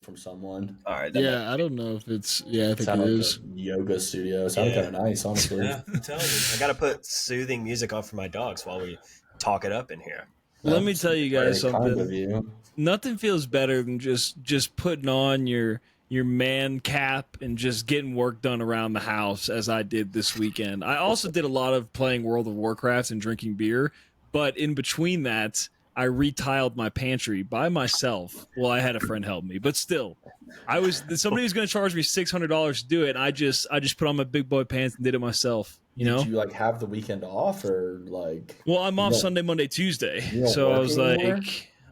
from someone. All right. Yeah, I don't know if it's. Yeah, I think it Sounded like is. a yoga studio. Sounded kind of nice, honestly. Yeah, I'm telling you, I got to put soothing music on for my dogs while we talk it up in here. Let me That's tell you very guys kind something. of you. Nothing feels better than just putting on your man cap and just getting work done around the house as I did this weekend. I also did a lot of playing World of Warcraft and drinking beer, but in between that, I retiled my pantry by myself. Well, I had a friend help me, but still, somebody was going to charge me $600 to do it. And I just put on my big boy pants and did it myself. You Did know. you like have the weekend off or like? Well, I'm You off don't, Sunday, Monday, Tuesday. you don't So work anymore?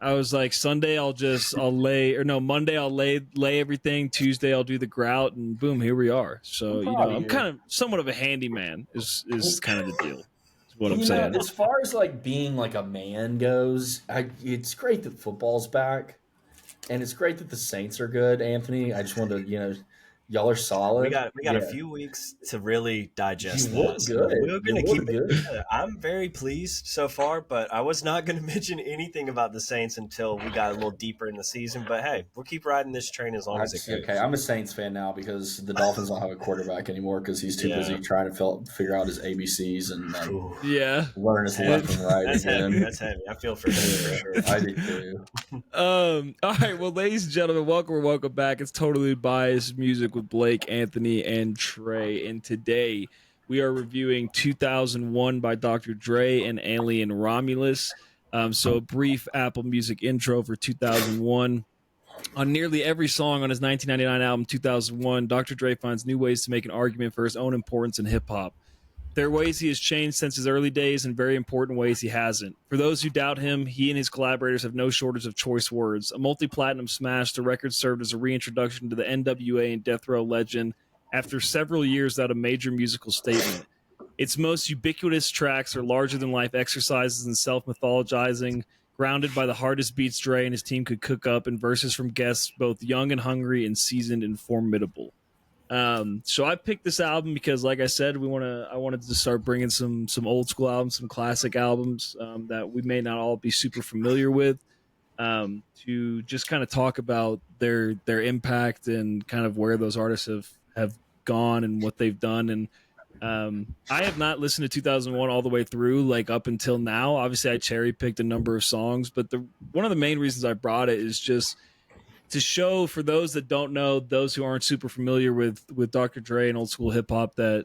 I was like Sunday I'll lay, or no, Monday I'll lay everything. Tuesday I'll do the grout, and boom, here we are. So I'm proud of I'm you. kind of somewhat of a handyman. Is kind of the deal. Is what I'm You know, saying. as far as like being like a man goes, it's great that football's back, and it's great that the Saints are good. Anthony, I just wanted to, y'all are We solid. got we got a Yeah, few weeks to really you digest that. look So good. we're You gonna keep look it. good. I'm very pleased so far, but I was not gonna mention anything about the Saints until we got a little deeper in the season. But hey, we'll keep riding this train as long as it Okay, goes. I'm a Saints fan now because the Dolphins don't have a quarterback anymore because he's too Yeah. busy trying to figure out his ABCs and like Ooh, Yeah. learn that's his left heavy. and right That's heavy. again. That's heavy. I feel for him for Yeah, sure. I do too. All right. Well, ladies and gentlemen, welcome back. It's Totally Biased Music with Blake, Anthony, and Trey. And today we are reviewing 2001 by Dr. Dre and Alien Romulus. So a brief Apple Music intro for 2001. On nearly every song on his 1999 album 2001, Dr. Dre finds new ways to make an argument for his own importance in hip hop. There are ways he has changed since his early days, and very important ways he hasn't. For those who doubt him, he and his collaborators have no shortage of choice words. A multi-platinum smash, the record served as a reintroduction to the NWA and Death Row legend after several years without a major musical statement. Its most ubiquitous tracks are larger-than-life exercises in self-mythologizing, grounded by the hardest beats Dre and his team could cook up, and verses from guests both young and hungry and seasoned and formidable. So I picked this album because, like I said, I wanted to start bringing some old school albums, some classic albums that we may not all be super familiar with, to just kind of talk about their impact and kind of where those artists have gone and what they've done. And I have not listened to 2001 all the way through, like up until now. Obviously, I cherry picked a number of songs, but the one of the main reasons I brought it is just to show, for those that don't know, those who aren't super familiar with Dr. Dre and old school hip hop, that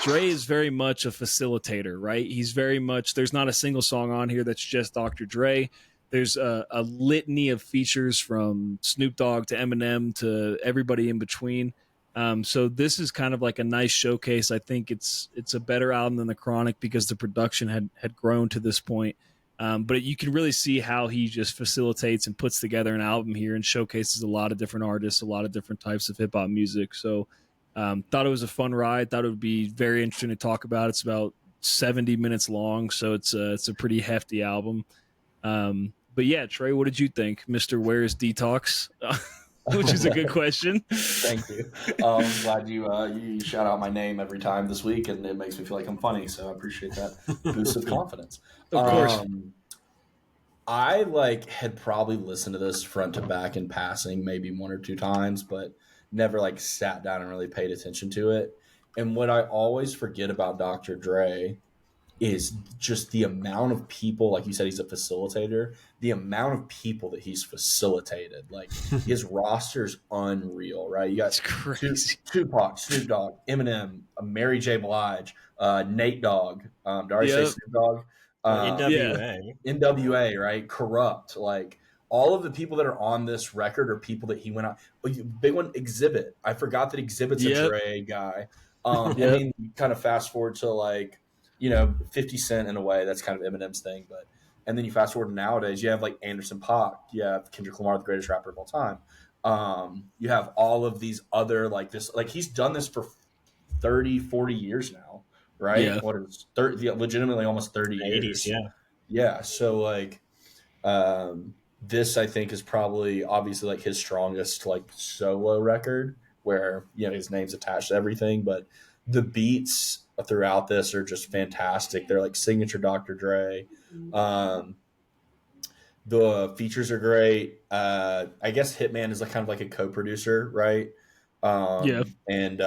Dre is very much a facilitator, right? He's very much, there's not a single song on here that's just Dr. Dre. There's a litany of features from Snoop Dogg to Eminem to everybody in between. So this is kind of like a nice showcase. I think it's a better album than The Chronic because the production had grown to this point. But you can really see how he just facilitates and puts together an album here and showcases a lot of different artists, a lot of different types of hip hop music. So thought it was a fun ride. Thought it would be very interesting to talk about. It's about 70 minutes long, so it's a pretty hefty album. But yeah, Trey, what did you think, Mister Where's Detox? Which is a good question. Thank you. I'm glad you shout out my name every time this week, and it makes me feel like I'm funny. So I appreciate that boost of confidence. Of course. I had probably listened to this front to back in passing, maybe one or two times, but never sat down and really paid attention to it. And what I always forget about Dr. Dre is just the amount of people, like you said, he's a facilitator, the amount of people that he's facilitated. Like his roster's unreal, right? You got It's crazy. Tupac, Snoop Dogg, Eminem, Mary J. Blige, Nate Dogg. Did I say Yep. Snoop Dogg? NWA. NWA, right? Corrupt. Like all of the people that are on this record are people that he went out. Big one, Exhibit. I forgot that Exhibit's a Dre guy. And then you kind of fast forward to 50 Cent in a way. That's kind of Eminem's thing. And then you fast forward to nowadays, you have Anderson .Paak, you have Kendrick Lamar, the greatest rapper of all time. You have all of these other he's done this for 30, 40 years now, right? Yeah. What is 30, legitimately almost 30 years. 80s, yeah. Yeah. So this I think is probably obviously his strongest solo record where, his name's attached to everything, but the beats throughout this are just fantastic. They're signature Dr. Dre. The features are great. I guess Hitman is like kind of like a co-producer, right? Yeah. And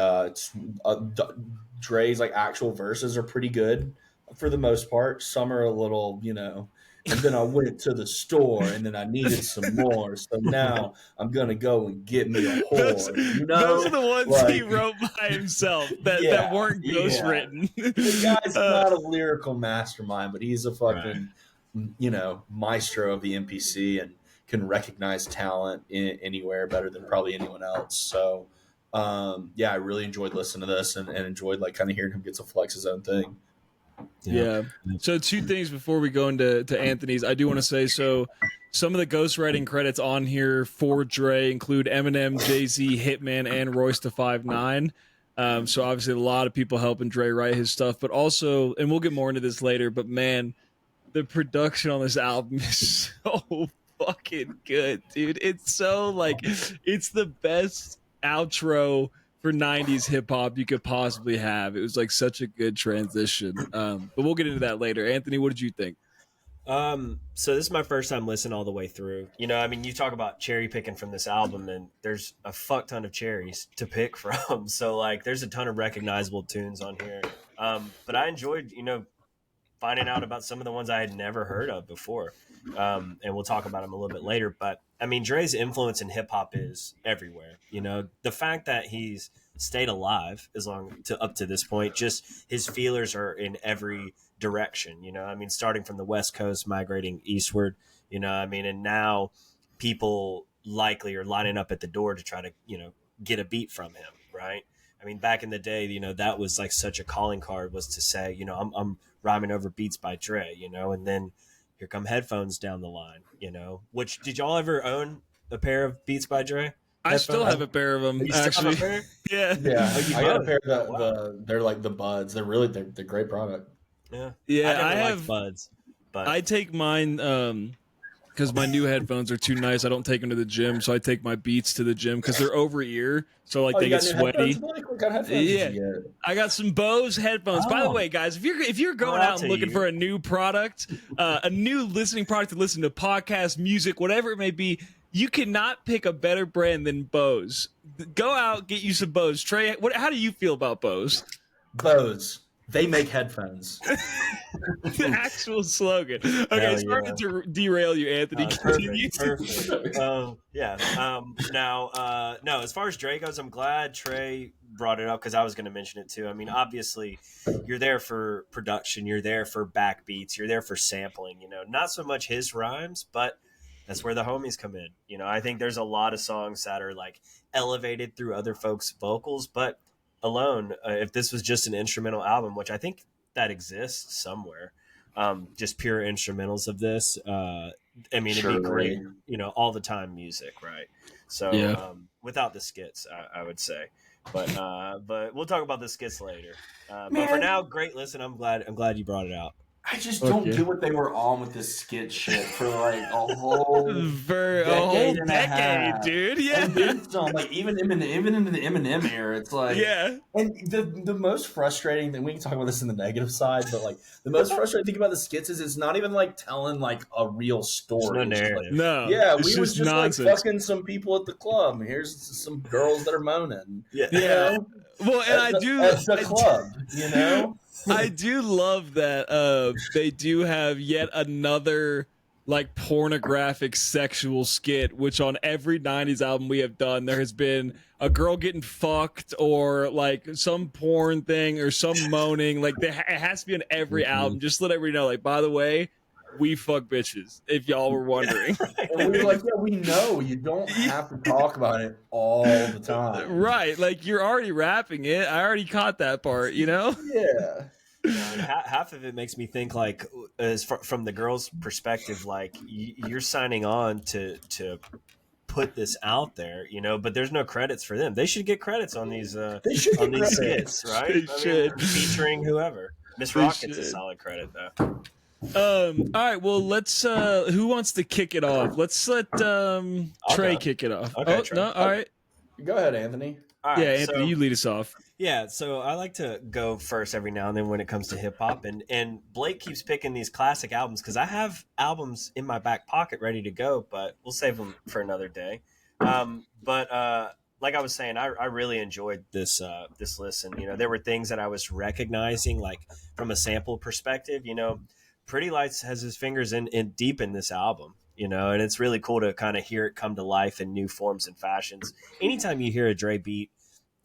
Dre's like actual verses are pretty good for the most part. Some are a little, and then I went to the store and then I needed some more. So now I'm gonna go and get me a whore. Those are the ones he Like, wrote by himself that weren't ghostwritten. The guy's not a lyrical mastermind, but he's a fucking maestro of the MPC and can recognize talent anywhere better than probably anyone else. So I really enjoyed listening to this and enjoyed like kind of hearing him get to flex his own thing. Yeah. So 2 things before we go into Anthony's. I do want to say, so some of the ghostwriting credits on here for Dre include Eminem, Jay-Z, Hitman, and Royce da 5'9". So obviously a lot of people helping Dre write his stuff, but also, and we'll get more into this later, but man, the production on this album is so fucking good, dude. It's so like, it's the best outro for 90s hip hop you could possibly have. It was like such a good transition. But we'll get into that later. Anthony, what did you think? So this is my first time listening all the way through. You talk about cherry picking from this album, and there's a fuck ton of cherries to pick from. So like, there's a ton of recognizable tunes on here. But I enjoyed, finding out about some of the ones I had never heard of before. And we'll talk about them a little bit later. But I mean, Dre's influence in hip hop is everywhere. The fact that he's stayed alive up to this point, just his feelers are in every direction. Starting from the West Coast, migrating eastward. And now people likely are lining up at the door to try to get a beat from him, right? Back in the day, that was like such a calling card, was to say, I'm rhyming over beats by Trey, and then here come headphones down the line, which, did y'all ever own a pair of Beats by Dre? I still have a pair of them, actually. Yeah. I got a pair of they're like the Buds. They're great product. Yeah. I have liked Buds, but I take mine, because my new headphones are too nice. I don't take them to the gym, so I take my Beats to the gym because they're over ear, so like they get sweaty. What kind of headphones did you get? I got some Bose headphones. By the way, guys, if you're going out and looking for a new product, a new listening product to listen to podcasts, music, whatever it may be, you cannot pick a better brand than Bose. Go out, get you some Bose. Trey, how do you feel about Bose? Bose. They make headphones. The actual slogan. Okay, sorry to derail you, Anthony. Perfect. No, as far as Dre goes, I'm glad Trey brought it up because I was going to mention it too. Obviously, you're there for production, you're there for backbeats, you're there for sampling. Not so much his rhymes, but that's where the homies come in. I think there's a lot of songs that are like elevated through other folks' vocals, but alone, if this was just an instrumental album, which I think that exists somewhere, just pure instrumentals of this, it'd be great, all the time music, right? So without the skits, I would say, but we'll talk about the skits later. But for now, great listen. I'm glad you brought it out. I just don't get what they were on with this skit shit for like a whole decade, dude. Yeah, and then some, like even into the Eminem era, it's like And the most frustrating thing, we can talk about this in the negative side, but like the most frustrating thing about the skits is it's not even like telling like a real story. There's no narrative. Like, no, yeah, we was just nonsense. like fucking some people at the club. Here's some girls that are moaning. Yeah. Well, and at the club, I do love that they do have yet another like pornographic sexual skit, which on every 90s album we have done, there has been a girl getting fucked or like some porn thing or some moaning. Like it has to be on every album. Just let everybody know, like, by the way, we fuck bitches, if y'all were wondering. And we were like, we know. You don't have to talk about it all the time. Right. Like, you're already rapping it. I already caught that part, Yeah. Half of it makes me think, like, from the girl's perspective, like, you're signing on to put this out there, but there's no credits for them. They should get credits on these skits, right? They should. Featuring whoever. Miss Rocket's a solid credit, though. All right, well, let's who wants to kick it off? Let's let Trey kick it off. Okay, Trey. No, all right. Go ahead, Anthony. All right, Yeah, Anthony, you lead us off. Yeah, so I like to go first every now and then when it comes to hip hop, and Blake keeps picking these classic albums because I have albums in my back pocket ready to go, but we'll save them for another day. But like I was saying, I really enjoyed this listen. You know, there were things that I was recognizing, like from a sample perspective. You know, Pretty Lights has his fingers in deep in this album. You know, and it's really cool to kind of hear it come to life in new forms and fashions. Anytime you hear a Dre beat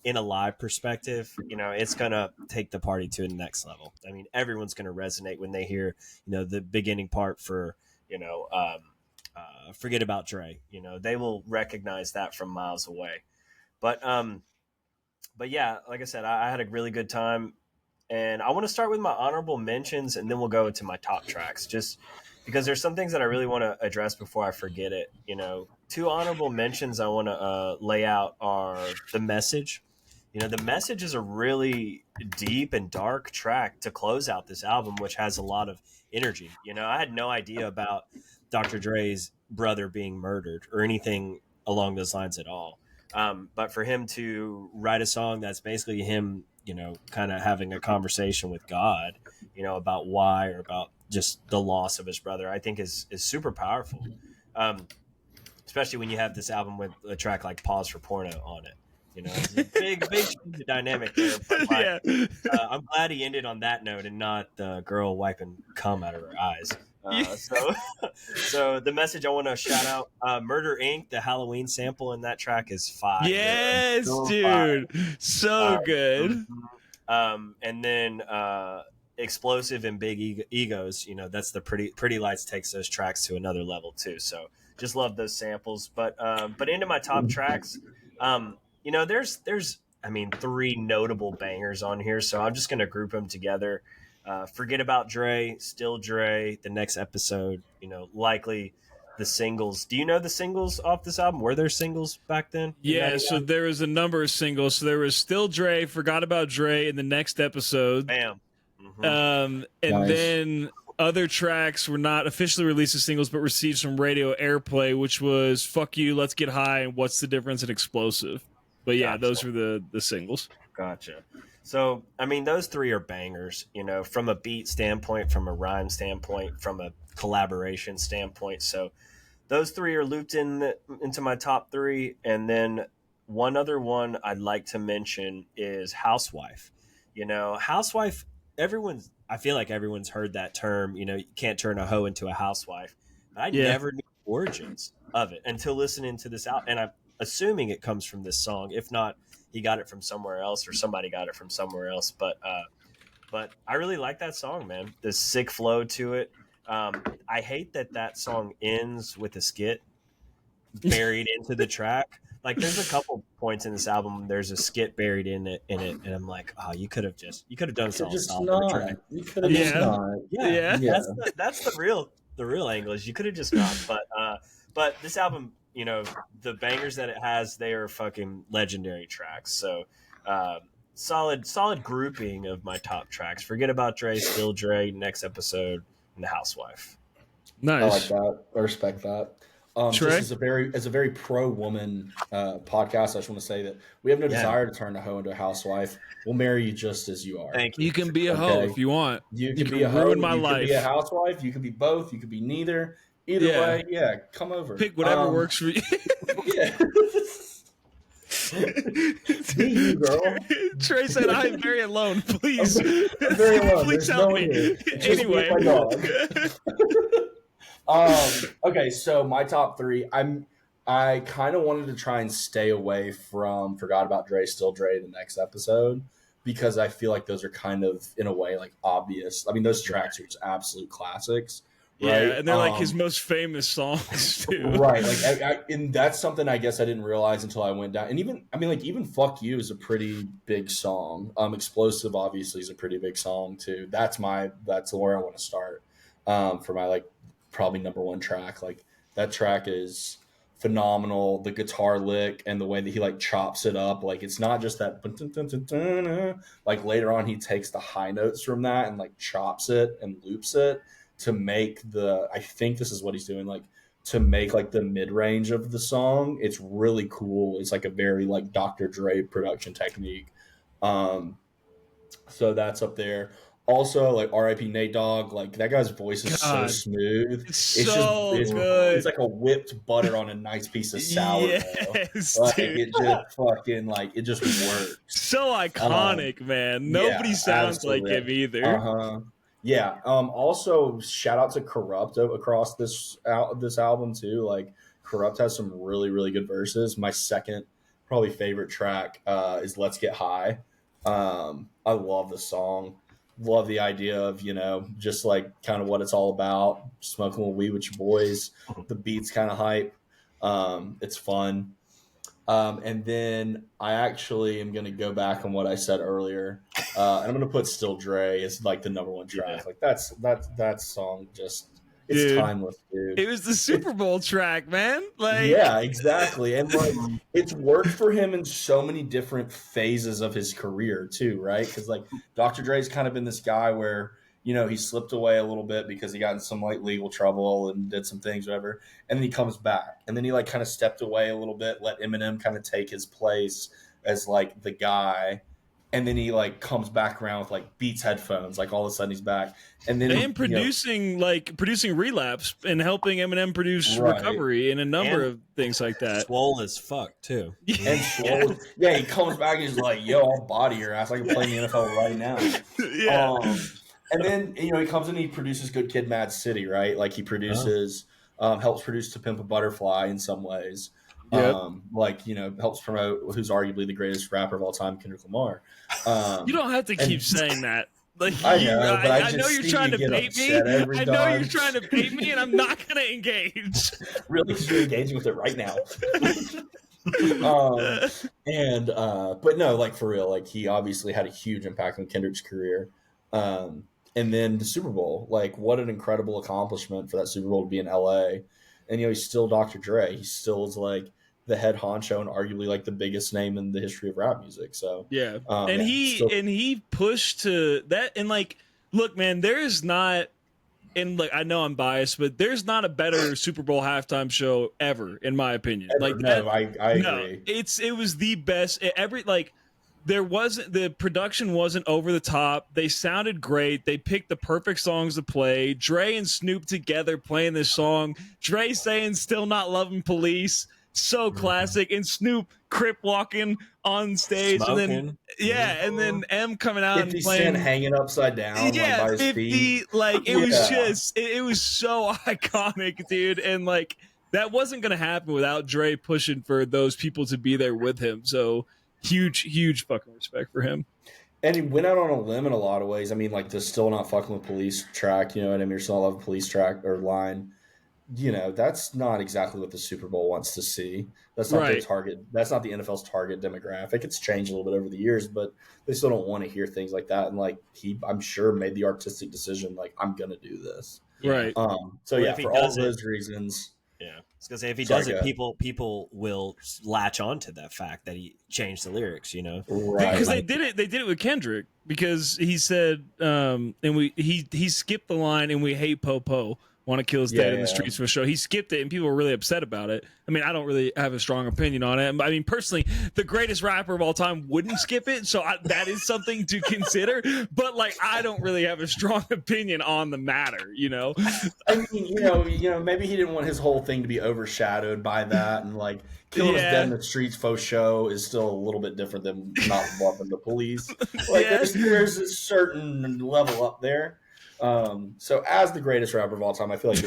in a live perspective, you know, it's going to take the party to the next level. I mean, everyone's going to resonate when they hear, you know, the beginning part for, you know, Forget About Dre. You know, they will recognize that from miles away. But, um, but yeah, like I said, I had a really good time. And I want to start with my honorable mentions and then we'll go into my top tracks just because there's some things that I really want to address before I forget it. You know, two honorable mentions I want to lay out are The Message. You know, The Message is a really deep and dark track to close out this album, which has a lot of energy. You know, I had no idea about Dr. Dre's brother being murdered or anything along those lines at all. But for him to write a song that's basically him, you know, kind of having a conversation with God, you know, about why or about just the loss of his brother, I think is super powerful. Um, Especially when you have this album with a track like Pause for Porno on it. You know, it's a big dynamic there. But like, Yeah. I'm glad he ended on that note and not the girl wiping cum out of her eyes. So, so the message I want to shout out, Murder Inc., the Halloween sample in that track is fire. Yes, So dude. fire. So good. And then Explosive and Big Egos, you know, that's the Pretty Lights takes those tracks to another level too. So just love those samples. But into my top tracks, you know, there's I mean, three notable bangers on here, so I'm just gonna group them together. Forget About Dre, Still Dre, the next episode, you know, likely the singles. Do you know the singles off this album? Were there singles back then? Yeah, so there was a number of singles. So there was Still Dre, Forgot About Dre in the next episode. Bam. Mm-hmm. And then other tracks were not officially released as singles, but received some radio airplay, which was Fuck You, Let's Get High, and What's the Difference in Explosive. But yeah, Gotcha. those were the singles. Gotcha. So, I mean, those three are bangers, you know, from a beat standpoint, from a rhyme standpoint, from a collaboration standpoint. So those three are looped into my top three. And then one other one I'd like to mention is Housewife. You know, Housewife, I feel like everyone's heard that term, you know, you can't turn a hoe into a housewife. But I never knew the origins of it until listening to this out. And I'm assuming it comes from this song. If not, he got it from somewhere else or somebody got it from somewhere else. But I really like that song, man. The sick flow to it. I hate that song ends with a skit buried into the track. Like there's a couple points in this album, there's a skit buried in it, and I'm like, oh, you could have done something. You could have just not. Yeah. That's the real angle is you could have just not. But this album, you know, the bangers that it has, they are fucking legendary tracks. So solid grouping of my top tracks. Forget About Dre, Still Dre, next episode, and The Housewife. Nice. I like that. I respect that. Just as a very pro woman podcast, I just want to say that we have no desire to turn a hoe into a housewife. We'll marry you just as you are. Thank you. You can be a hoe if you want. You can be a hoe. Ruin my life. You can be a housewife. You can be both. You can be neither. Either way, come over. Pick whatever works for you. Yeah. Be you, girl. Trey said, "I'm very alone. Please, I'm very alone. Please help me." Anyway. My dog. Okay, so my top three. I kind of wanted to try and stay away from Forgot About Dre, Still Dre, the next episode, because I feel like those are kind of, in a way, like obvious. I mean, those tracks are just absolute classics. Right? Yeah, and they're like his most famous songs too. Right, like, and that's something I guess I didn't realize until I went down. And even "Fuck You" is a pretty big song. "Explosive" obviously is a pretty big song too. That's where I want to start for my like probably number one track. Like that track is phenomenal. The guitar lick and the way that he like chops it up, like it's not just that. Like later on, he takes the high notes from that and like chops it and loops it to make I think this is what he's doing, like to make like the mid range of the song. It's really cool. It's like a very like Dr. Dre production technique. So that's up there. Also, like R.I.P. Nate Dogg, like that guy's voice is so smooth. It's so good. It's like a whipped butter on a nice piece of sourdough. Yes, like dude. it just fucking like it just works. So iconic, man. Nobody sounds absolutely. like him either. Yeah. Also, shout out to Corrupt across this album too. Like Corrupt has some really really good verses. My second probably favorite track is "Let's Get High." I love the song. Love the idea of, just like kind of what it's all about. Smoking a little weed with your boys. The beat's kind of hype. It's fun. And then I actually am going to go back on what I said earlier. And I'm going to put Still Dre as like the number one track. Like that song just, it's timeless, dude. It was the Super Bowl track, man. Like, yeah, exactly. And like it's worked for him in so many different phases of his career too, right? Because like Dr. Dre's kind of been this guy where, he slipped away a little bit because he got in some like legal trouble and did some things, whatever. And then he comes back. And then he like kind of stepped away a little bit, let Eminem kind of take his place as like the guy. And then he like comes back around with like Beats headphones, like all of a sudden he's back. And then producing Relapse and helping Eminem produce Recovery and a number of things like that. Swole as fuck too. And Swole, he comes back and he's like, "Yo, I'll body your ass. I can play in the NFL right now." Yeah. And then he comes in, he produces Good Kid, Mad City, right? Like he produces, helps produce To Pimp a Butterfly in some ways. Yep. Helps promote who's arguably the greatest rapper of all time, Kendrick Lamar. You don't have to keep saying that. Like I know, but I know you're trying to bait me. I know you're trying to bait me, and I'm not going to engage. Really, because you're engaging with it right now. But no, like for real, like he obviously had a huge impact on Kendrick's career. And then the Super Bowl, like what an incredible accomplishment for that Super Bowl to be in LA. And he's still Dr. Dre. He still is like the head honcho and arguably like the biggest name in the history of rap music. So he pushed to that. And like, look, man, there is not, and like I know I'm biased, but there's not a better Super Bowl halftime show ever, in my opinion. I agree. It was the best. The production wasn't over the top. They sounded great. They picked the perfect songs to play. Dre and Snoop together playing this song. Dre saying "Still Not Loving Police." So classic. And Snoop crip walking on stage. Smoking. And then M coming out 50 and playing Cent hanging upside down by his 50, feet. Like it was just it was so iconic, dude. And like that wasn't gonna happen without Dre pushing for those people to be there with him. So huge fucking respect for him. And he went out on a limb in a lot of ways. I mean, like the "Still Not Fucking with Police" track, you know what I mean? You're still loving police track or line. That's not exactly what the Super Bowl wants to see. That's not their target. That's not the NFL's target demographic. It's changed a little bit over the years, but they still don't want to hear things like that. And like I'm sure made the artistic decision, like I'm gonna do this. Right. For all those reasons. Yeah. I was gonna say if he does it, people will latch on to that fact that he changed the lyrics, Right. Because they did it with Kendrick, because he said he skipped the line, "And we hate Po-Po. Want to kill his dad in the streets for a show." He skipped it, and people were really upset about it. I mean, I don't really have a strong opinion on it. I mean, personally, the greatest rapper of all time wouldn't skip it, so that is something to consider. But like, I don't really have a strong opinion on the matter. I mean, maybe he didn't want his whole thing to be overshadowed by that, and like killing his dad in the streets faux show is still a little bit different than not loving the police. Like, there's a certain level up there. So as the greatest rapper of all time, I feel like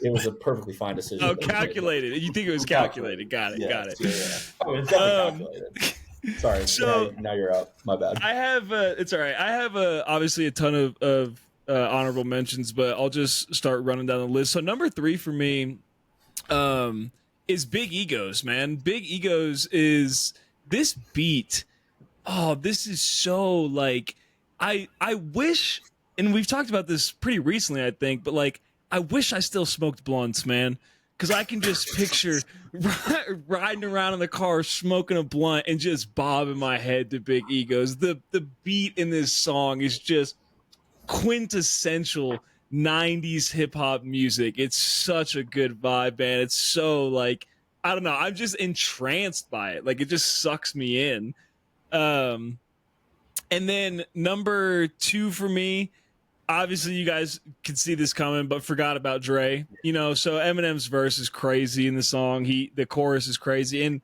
it was a perfectly fine decision. Oh, calculated. You think it was calculated. Got it. Yeah. Oh, it's definitely calculated. Sorry. So now you're up. My bad. I have it's all right. I have obviously a ton of honorable mentions, but I'll just start running down the list. So number 3 for me is Big Egos, man. Big Egos is this beat. Oh, this is so like I wish. And we've talked about this pretty recently, I think, but like, I wish I still smoked blunts, man, because I can just picture riding around in the car, smoking a blunt, and just bobbing my head to Big Egos. The beat in this song is just quintessential 90s hip hop music. It's such a good vibe, man. It's so like, I don't know, I'm just entranced by it. Like it just sucks me in. And then number 2 for me, obviously you guys can see this coming, but forgot about Dre. You know, so Eminem's verse is crazy in the song. The chorus is crazy. And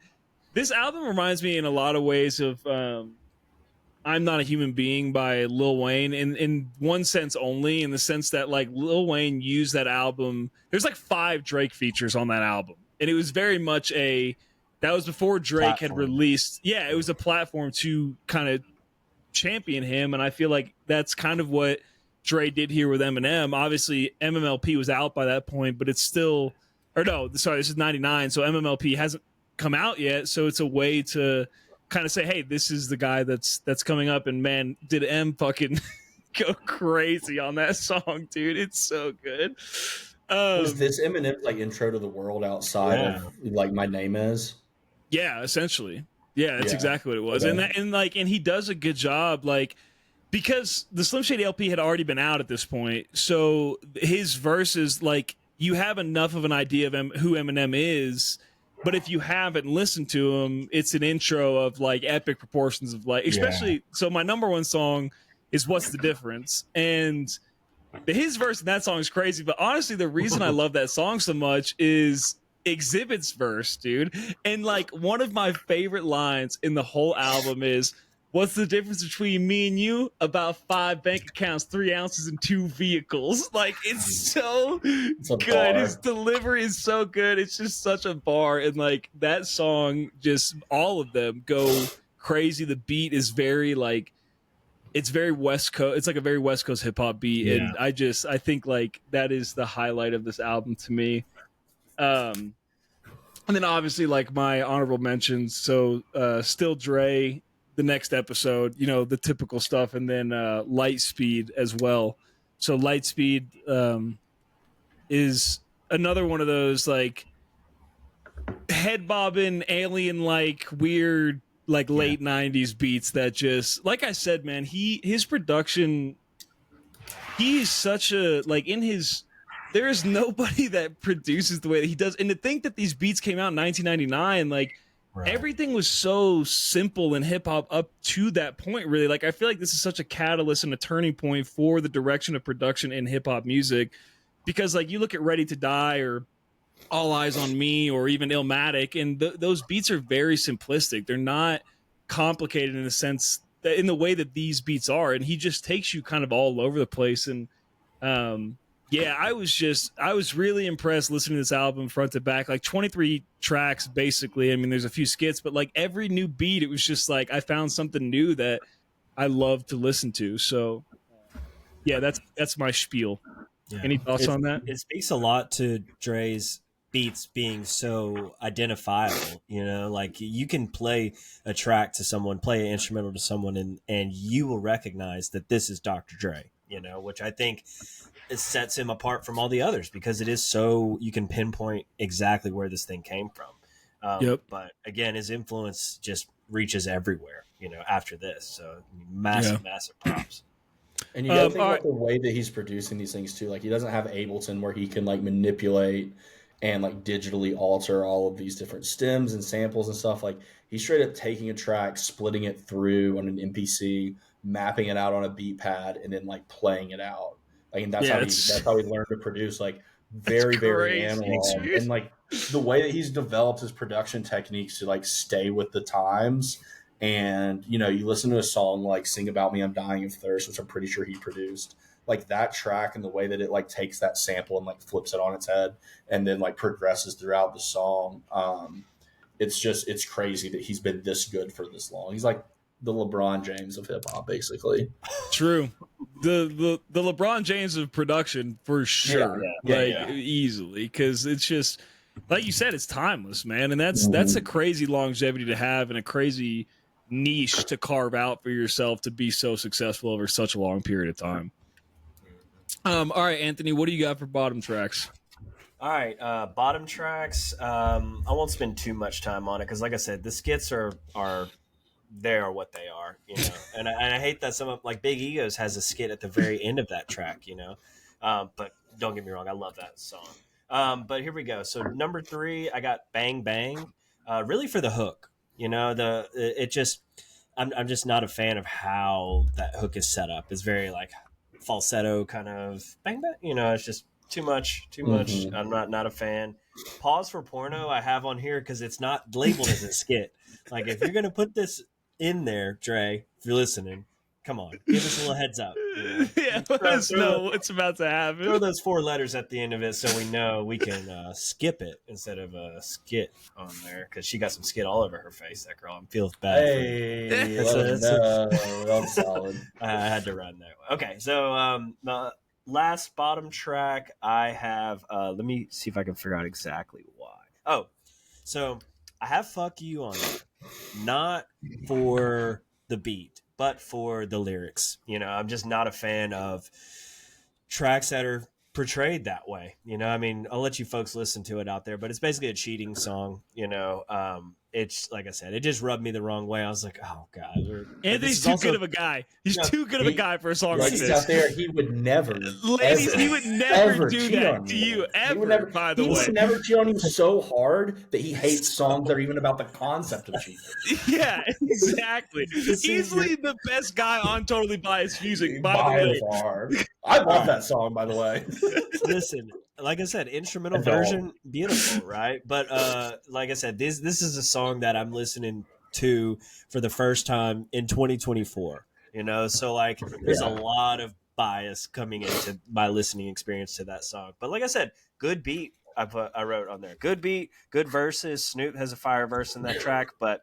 this album reminds me in a lot of ways of I'm Not a Human Being by Lil Wayne in one sense only, in the sense that like Lil Wayne used that album. There's like 5 Drake features on that album. And it was very much that was before Drake had released. Yeah, it was a platform to kind of champion him. And I feel like that's kind of what Dre did here with Eminem. Obviously, MMLP was out by that point, but it's still, or no, sorry, this is 99. So MMLP hasn't come out yet. So it's a way to kind of say, hey, this is the guy that's coming up. And man, did M fucking go crazy on that song, dude. It's so good. Was this Eminem's like intro to the world outside of like My Name Is? Yeah, essentially. Yeah, that's exactly what it was. Okay. And he does a good job, like, because the Slim Shady LP had already been out at this point. So his verses, like, you have enough of an idea of who Eminem is, but if you haven't listened to him, it's an intro of like epic proportions of like, especially, so my number 1 song is What's the Difference? And his verse in that song is crazy, but honestly, the reason I love that song so much is Exhibit's verse, dude. And like one of my favorite lines in the whole album is, what's the difference between me and you? About 5 bank accounts, 3 ounces, and 2 vehicles. Like, it's so good. Bar. His delivery is so good. It's just such a bar. And like that song, just all of them go crazy. The beat is very like, it's very West Coast. It's like a very West Coast hip hop beat. Yeah. And I think like that is the highlight of this album to me. And then obviously like my honorable mentions. So Still Dre, the next episode, you know, the typical stuff. And then Lightspeed as well. So Lightspeed is another one of those like head bobbing, alien like weird, like late 90s beats that just, like I said, man, his production, he's such a, like in his, there is nobody that produces the way that he does. And to think that these beats came out in 1999, like everything was so simple in hip hop up to that point, really. Like, I feel like this is such a catalyst and a turning point for the direction of production in hip hop music, because like you look at Ready to Die or All Eyes on Me or even Illmatic, and those beats are very simplistic. They're not complicated in the sense that in the way that these beats are, and he just takes you kind of all over the place. And I was really impressed listening to this album front to back, like 23 tracks basically. I mean, there's a few skits, but like every new beat, it was just like I found something new that I love to listen to. So yeah, that's my spiel. Yeah. Any thoughts on that? It speaks a lot to Dre's beats being so identifiable, you know, like you can play a track to someone, play an instrumental to someone, and you will recognize that this is Dr. Dre, you know, which I think it sets him apart from all the others, because it is so, you can pinpoint exactly where this thing came from. But again, his influence just reaches everywhere, you know, after this. So massive props. And you gotta think about the way that he's producing these things too. Like, he doesn't have Ableton where he can like manipulate and like digitally alter all of these different stems and samples and stuff. Like, he's straight up taking a track, splitting it through on an MPC, mapping it out on a beat pad, and then like playing it out. Like, and that's how he learned to produce, like very analog. And like the way that he's developed his production techniques to like stay with the times. And, you know, you listen to a song like Sing About Me, I'm Dying of Thirst, which I'm pretty sure he produced. Like, that track and the way that it like takes that sample and like flips it on its head and then like progresses throughout the song. It's crazy that he's been this good for this long. He's like the LeBron James of hip hop, basically. True. The LeBron James of production for sure. Easily. Because it's just, like you said, it's timeless, man. And that's a crazy longevity to have and a crazy niche to carve out for yourself to be so successful over such a long period of time. All right, Anthony, what do you got for bottom tracks? All right, bottom tracks. I won't spend too much time on it because, like I said, the skits are they are what they are, you know. And I hate that some of, like, Big Egos has a skit at the very end of that track, you know. But don't get me wrong, I love that song. But here we go. So number 3, I got Bang Bang. Really for the hook. You know, it just I'm just not a fan of how that hook is set up. It's very like falsetto kind of bang bang. You know, it's just too much. Mm-hmm. I'm not a fan. Pause for porno I have on here because it's not labeled as a skit. Like if you're gonna put this in there, Trey, if you're listening, come on, give us a little heads up. You know? Yeah, let us know what's about to happen. Throw those 4 letters at the end of it so we know we can skip it instead of a skit on there because she got some skit all over her face. That girl, I feel bad. Hey, that's solid. I had to run that one. Okay, so the last bottom track I have. Let me see if I can figure out exactly why. Oh, so I have "Fuck You" on there, not for the beat, but for the lyrics. You know, I'm just not a fan of tracks that are portrayed that way. You know, I mean, I'll let you folks listen to it out there, but it's basically a cheating song. You know, it's like I said, it just rubbed me the wrong way. I was like, oh god, Anthony's too good of a guy. He's too good of a guy for a song like this. Out there, he would never, ladies, he would never do that to you ever. By the way, he would never cheat on you so hard that he hates songs that are even about the concept of cheating. Yeah, exactly. Easily the best guy on Totally Biased Music. By the way, far. I love that song, by the way. Listen, like I said, instrumental version, beautiful, right? But like I said, this is a song that I'm listening to for the first time in 2024. You know, so like there's a lot of bias coming into my listening experience to that song. But like I said, good beat. I wrote on there. Good beat, good verses. Snoop has a fire verse in that track, but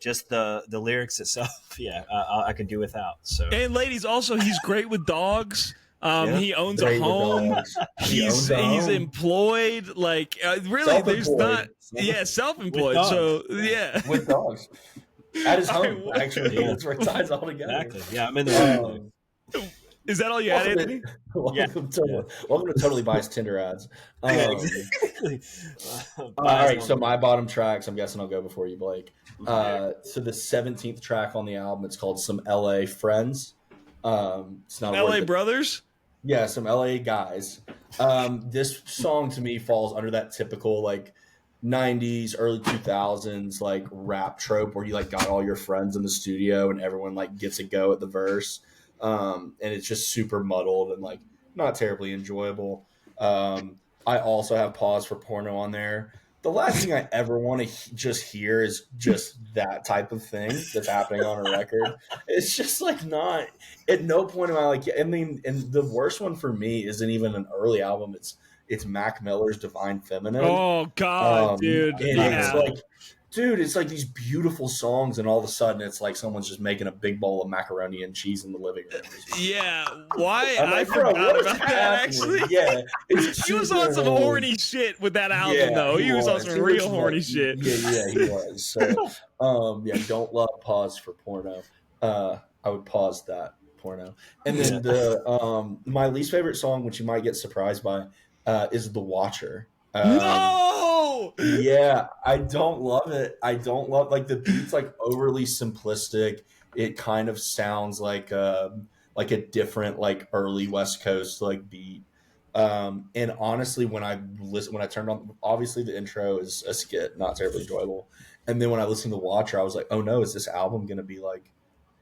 just the lyrics itself, yeah, I could do without. So and ladies, also he's great with dogs. He owns a home. He's employed. Like really, there's not. Yeah, self-employed. So yeah, with dogs at his home. Actually, that's where it ties all together. Exactly. Yeah, I'm in the. Is that all you had, Anthony? Welcome to Totally Biased Tinder ads. Exactly. All right, so my bottom tracks, I'm guessing I'll go before you, Blake. So the 17th track on the album, it's called Some LA Friends. It's not LA Brothers? Yeah, some LA guys. This song to me falls under that typical like 90s, early 2000s like rap trope where you like got all your friends in the studio and everyone like gets a go at the verse. And it's just super muddled and like not terribly enjoyable. I also have Pause for Porno on there. The last thing I ever want to just hear is just that type of thing that's happening on a record. It's just like not at no point am I like, I mean, and the worst one for me isn't even an early album. It's Mac Miller's Divine Feminine. Oh God, dude. It's like, dude, it's like these beautiful songs, and all of a sudden, it's like someone's just making a big bowl of macaroni and cheese in the living room. Yeah, why? I forgot about that. Actually, yeah, he was on some horny shit with that album, though. He was on some real horny shit. Yeah, he was. So, yeah, don't love Pause for Porno. I would pause that porno, and then the my least favorite song, which you might get surprised by, is The Watcher. No! Yeah, I don't love it. I don't love like the beat's like overly simplistic. It kind of sounds like a different like early West Coast like beat. And honestly, when I turned on, obviously the intro is a skit, not terribly enjoyable. And then when I listened to Watcher, I was like, oh no, is this album going to be like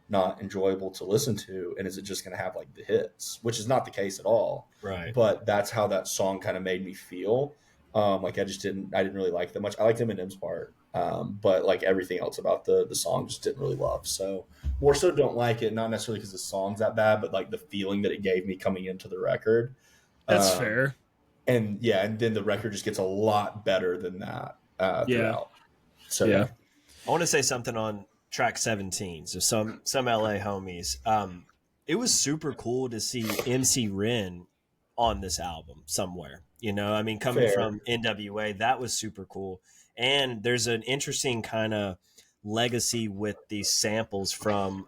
not enjoyable to listen to? And is it just going to have like the hits, which is not the case at all. Right. But that's how that song kind of made me feel. Like I didn't really like that much. I liked Eminem's part, but like everything else about the song just didn't really love. So more so don't like it, not necessarily because the song's that bad, but like the feeling that it gave me coming into the record. That's fair. And then the record just gets a lot better than that throughout. So yeah. I want to say something on track 17. So some LA homies. It was super cool to see MC Ren on this album somewhere. You know, I mean, coming from NWA, that was super cool. And there's an interesting kind of legacy with these samples from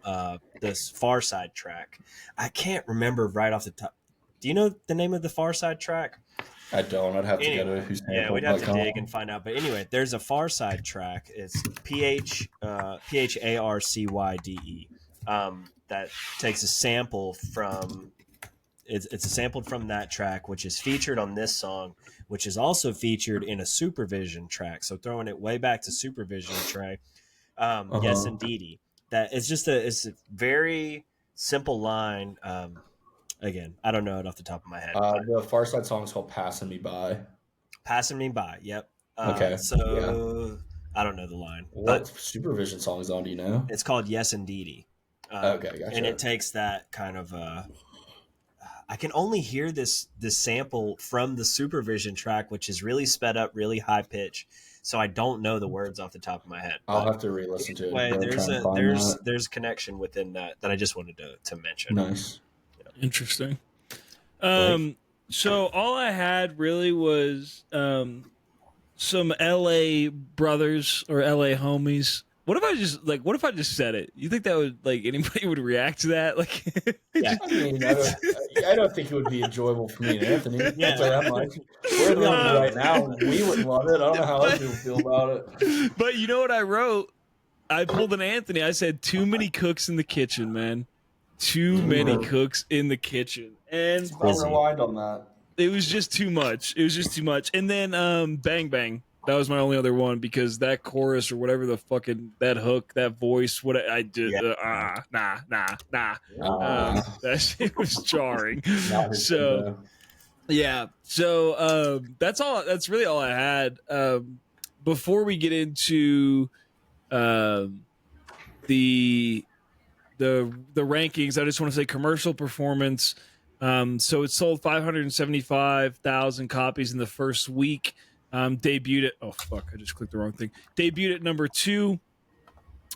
this Far Side track. I can't remember right off the top. Do you know the name of the Far Side track? I don't. I'd have to go to who's yeah, we'd have to dig and find out. But anyway, there's a Far Side track. It's PHARCYDE that takes a sample from it's sampled from that track, which is featured on this song, which is also featured in a Supervision track. So throwing it way back to Supervision, Trey. Yes, indeedy. That it's a very simple line. Again, I don't know it off the top of my head. The Far Side song is called "Passing Me By." Passing me by. Yep. Okay. So I don't know the line. What Supervision song is on? Do you know? It's called Yes Indeedy. Okay, gotcha. And it takes that kind of. I can only hear this sample from the Supervision track, which is really sped up, really high pitch. So I don't know the words off the top of my head. I'll have to re-listen to it. Anyway, there's connection within that I just wanted to mention. Nice. Interesting. So all I had really was some LA brothers or LA homies. What if I just said it? You think that would anybody would react to that? Yeah. I mean, I don't think it would be enjoyable for me and Anthony. Yeah. We're the only right now. We wouldn't love it. I don't know how other people feel about it. But you know what I wrote? I pulled an Anthony. I said, too many cooks in the kitchen, man. Too many cooks in the kitchen. And I'll rewind on that. It was just too much. And then Bang Bang. That was my only other one because that chorus or whatever the fucking that hook, that voice, what I did, nah. That shit was jarring. So yeah, so that's all. That's really all I had. Before we get into the rankings, I just want to say commercial performance. So it sold 575,000 copies in the first week. Debuted at I just clicked the wrong thing. Debuted at number 2,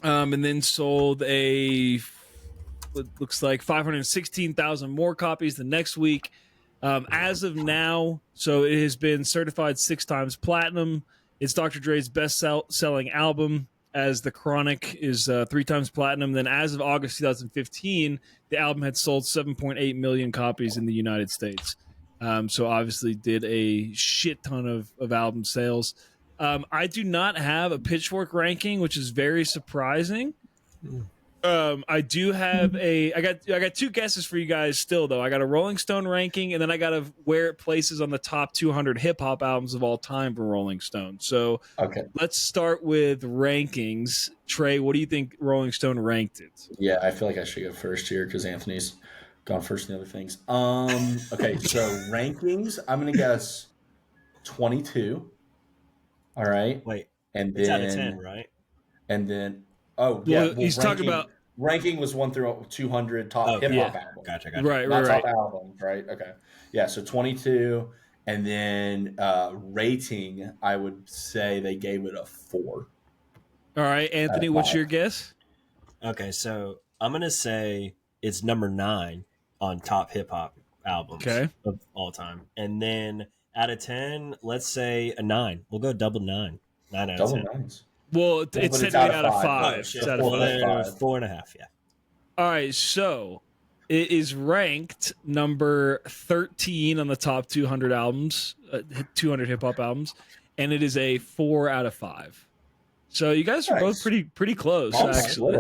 and then sold what looks like 516,000 more copies the next week. As of now, so it has been certified 6 times platinum. It's Dr. Dre's best-selling album, as The Chronic is 3 times platinum. Then as of August 2015, the album had sold 7.8 million copies in the United States. So obviously did a shit ton of album sales. I do not have a Pitchfork ranking, which is very surprising. I do have I got 2 guesses for you guys still, though. I got a Rolling Stone ranking, and then I got where it places on the top 200 hip-hop albums of all time for Rolling Stone. So let's start with rankings. Trey, what do you think Rolling Stone ranked it? Yeah, I feel like I should go first here because Anthony's gone first in the other things. Okay, so rankings, I'm going to guess 22. All right. Wait, and it's then, out of 10, right? And then, he's talking about ranking was 1 through 200 top hip hop albums. Gotcha. Right. Top albums, right? Okay. Yeah, so 22. And then rating, I would say they gave it a 4. All right, Anthony, what's your guess? Okay, so I'm going to say it's number 9 on top hip hop albums of all time. And then out of 10, let's say a 9. We'll go double 9. 9 out of 10. Nines. Well, it's said out of 5. It's out of 5. 4.5, yeah. All right, so it is ranked number 13 on the top 200 albums, 200 hip hop albums, and it is a 4 out of 5. So you guys are both pretty close, actually.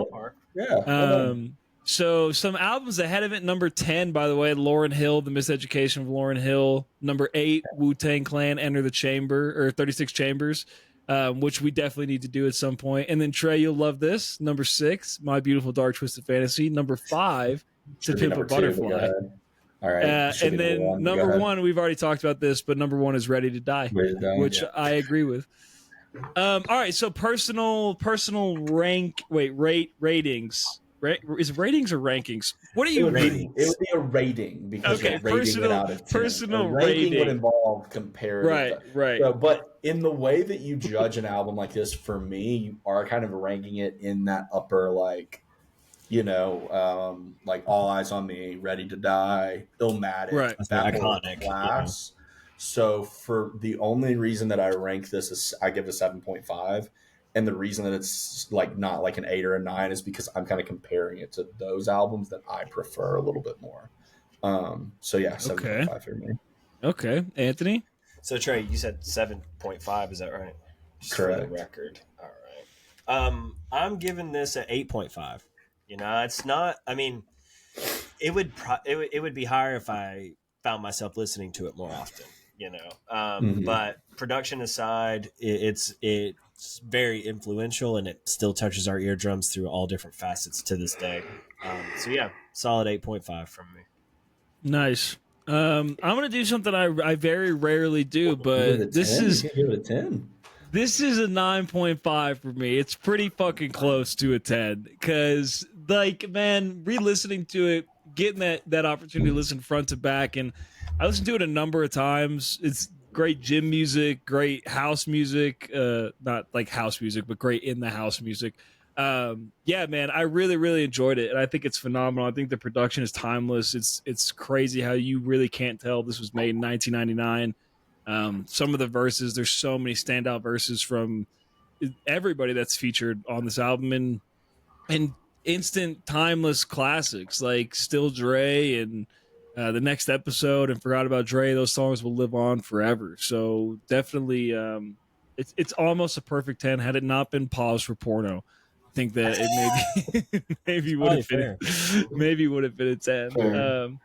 Yeah. So some albums ahead of it. Number 10, by the way, Lauryn Hill, The Miseducation of Lauryn Hill. Number 8, Wu-Tang Clan, Enter the Chamber, or 36 Chambers, which we definitely need to do at some point. And then Trey, you'll love this. Number 6, My Beautiful Dark Twisted Fantasy. Number 5, To Pimp a Butterfly. All right. And then number 1, we've already talked about this, but number 1 is Ready to Die, which I agree with. All right, so personal ratings. Is it ratings or rankings? What are you rating? It would be a rating because okay, personal rating would involve comparative. Right. So, but in the way that you judge an album like this, for me, you are kind of ranking it in that upper, like All Eyes on Me, Ready to Die, Illmatic, that iconic class. Yeah. So for the only reason that I rank this is I give it a 7.5. And the reason that it's not like an 8 or a 9 is because I'm kind of comparing it to those albums that I prefer a little bit more. So yeah, 7.5 for me. Okay, Anthony. So Trey, you said 7.5. Is that right? Just correct. For the record. All right. I'm giving this an 8.5. It's not. I mean, it would be higher if I found myself listening to it more often, But production aside, it's very influential, and it still touches our eardrums through all different facets to this day. So yeah, solid 8.5 from me. Nice. I'm gonna do something I very rarely do, but this is give it a 10. This is a 9.5 for me. It's pretty fucking close to a 10 because, like, man, re-listening to it, getting that opportunity to listen front to back, and I listened to it a number of times. It's great gym music, great house music, not like house music, but great in the house music. Yeah, man, I really, really enjoyed it, and I think it's phenomenal. I think the production is timeless. It's crazy how you really can't tell this was made in 1999. Some of the verses, there's so many standout verses from everybody that's featured on this album, and instant timeless classics like Still Dre and the next episode and Forgot About Dre. Those songs will live on forever. So definitely, it's almost a perfect 10 had it not been paused for porno. I think that it maybe would have been a 10.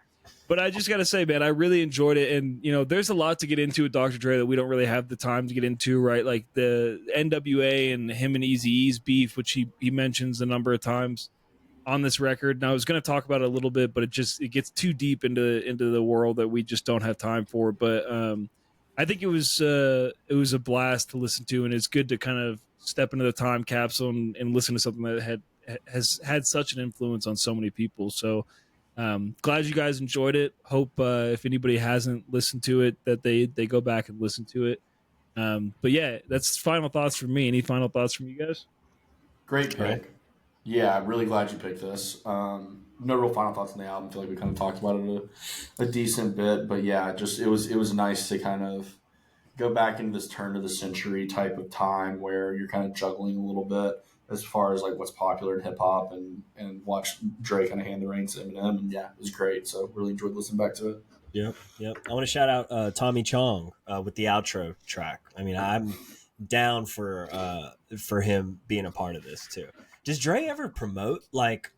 But I just got to say, man, I really enjoyed it. And, there's a lot to get into with Dr. Dre that we don't really have the time to get into, right? Like the NWA and him and Eazy-E's beef, which he mentions a number of times on this record. And I was going to talk about it a little bit, but it gets too deep into the world that we just don't have time for. But I think it was a blast to listen to, and it's good to kind of step into the time capsule and listen to something that has had such an influence on so many people. So, glad you guys enjoyed it. Hope if anybody hasn't listened to it that they go back and listen to it. But yeah, that's final thoughts from me. Any final thoughts from you guys? Great pick. Yeah, I'm really glad you picked this. No real final thoughts on the album. I feel like we kind of talked about it a decent bit, but yeah, just it was nice to kind of go back into this turn of the century type of time where you're kind of juggling a little bit as far as like what's popular in hip hop and watch Dre kind of hand the reins to Eminem, and yeah, it was great. So really enjoyed listening back to it. Yep. I want to shout out Tommy Chong with the outro track. I mean, I'm down for him being a part of this too. Does Dre ever promote like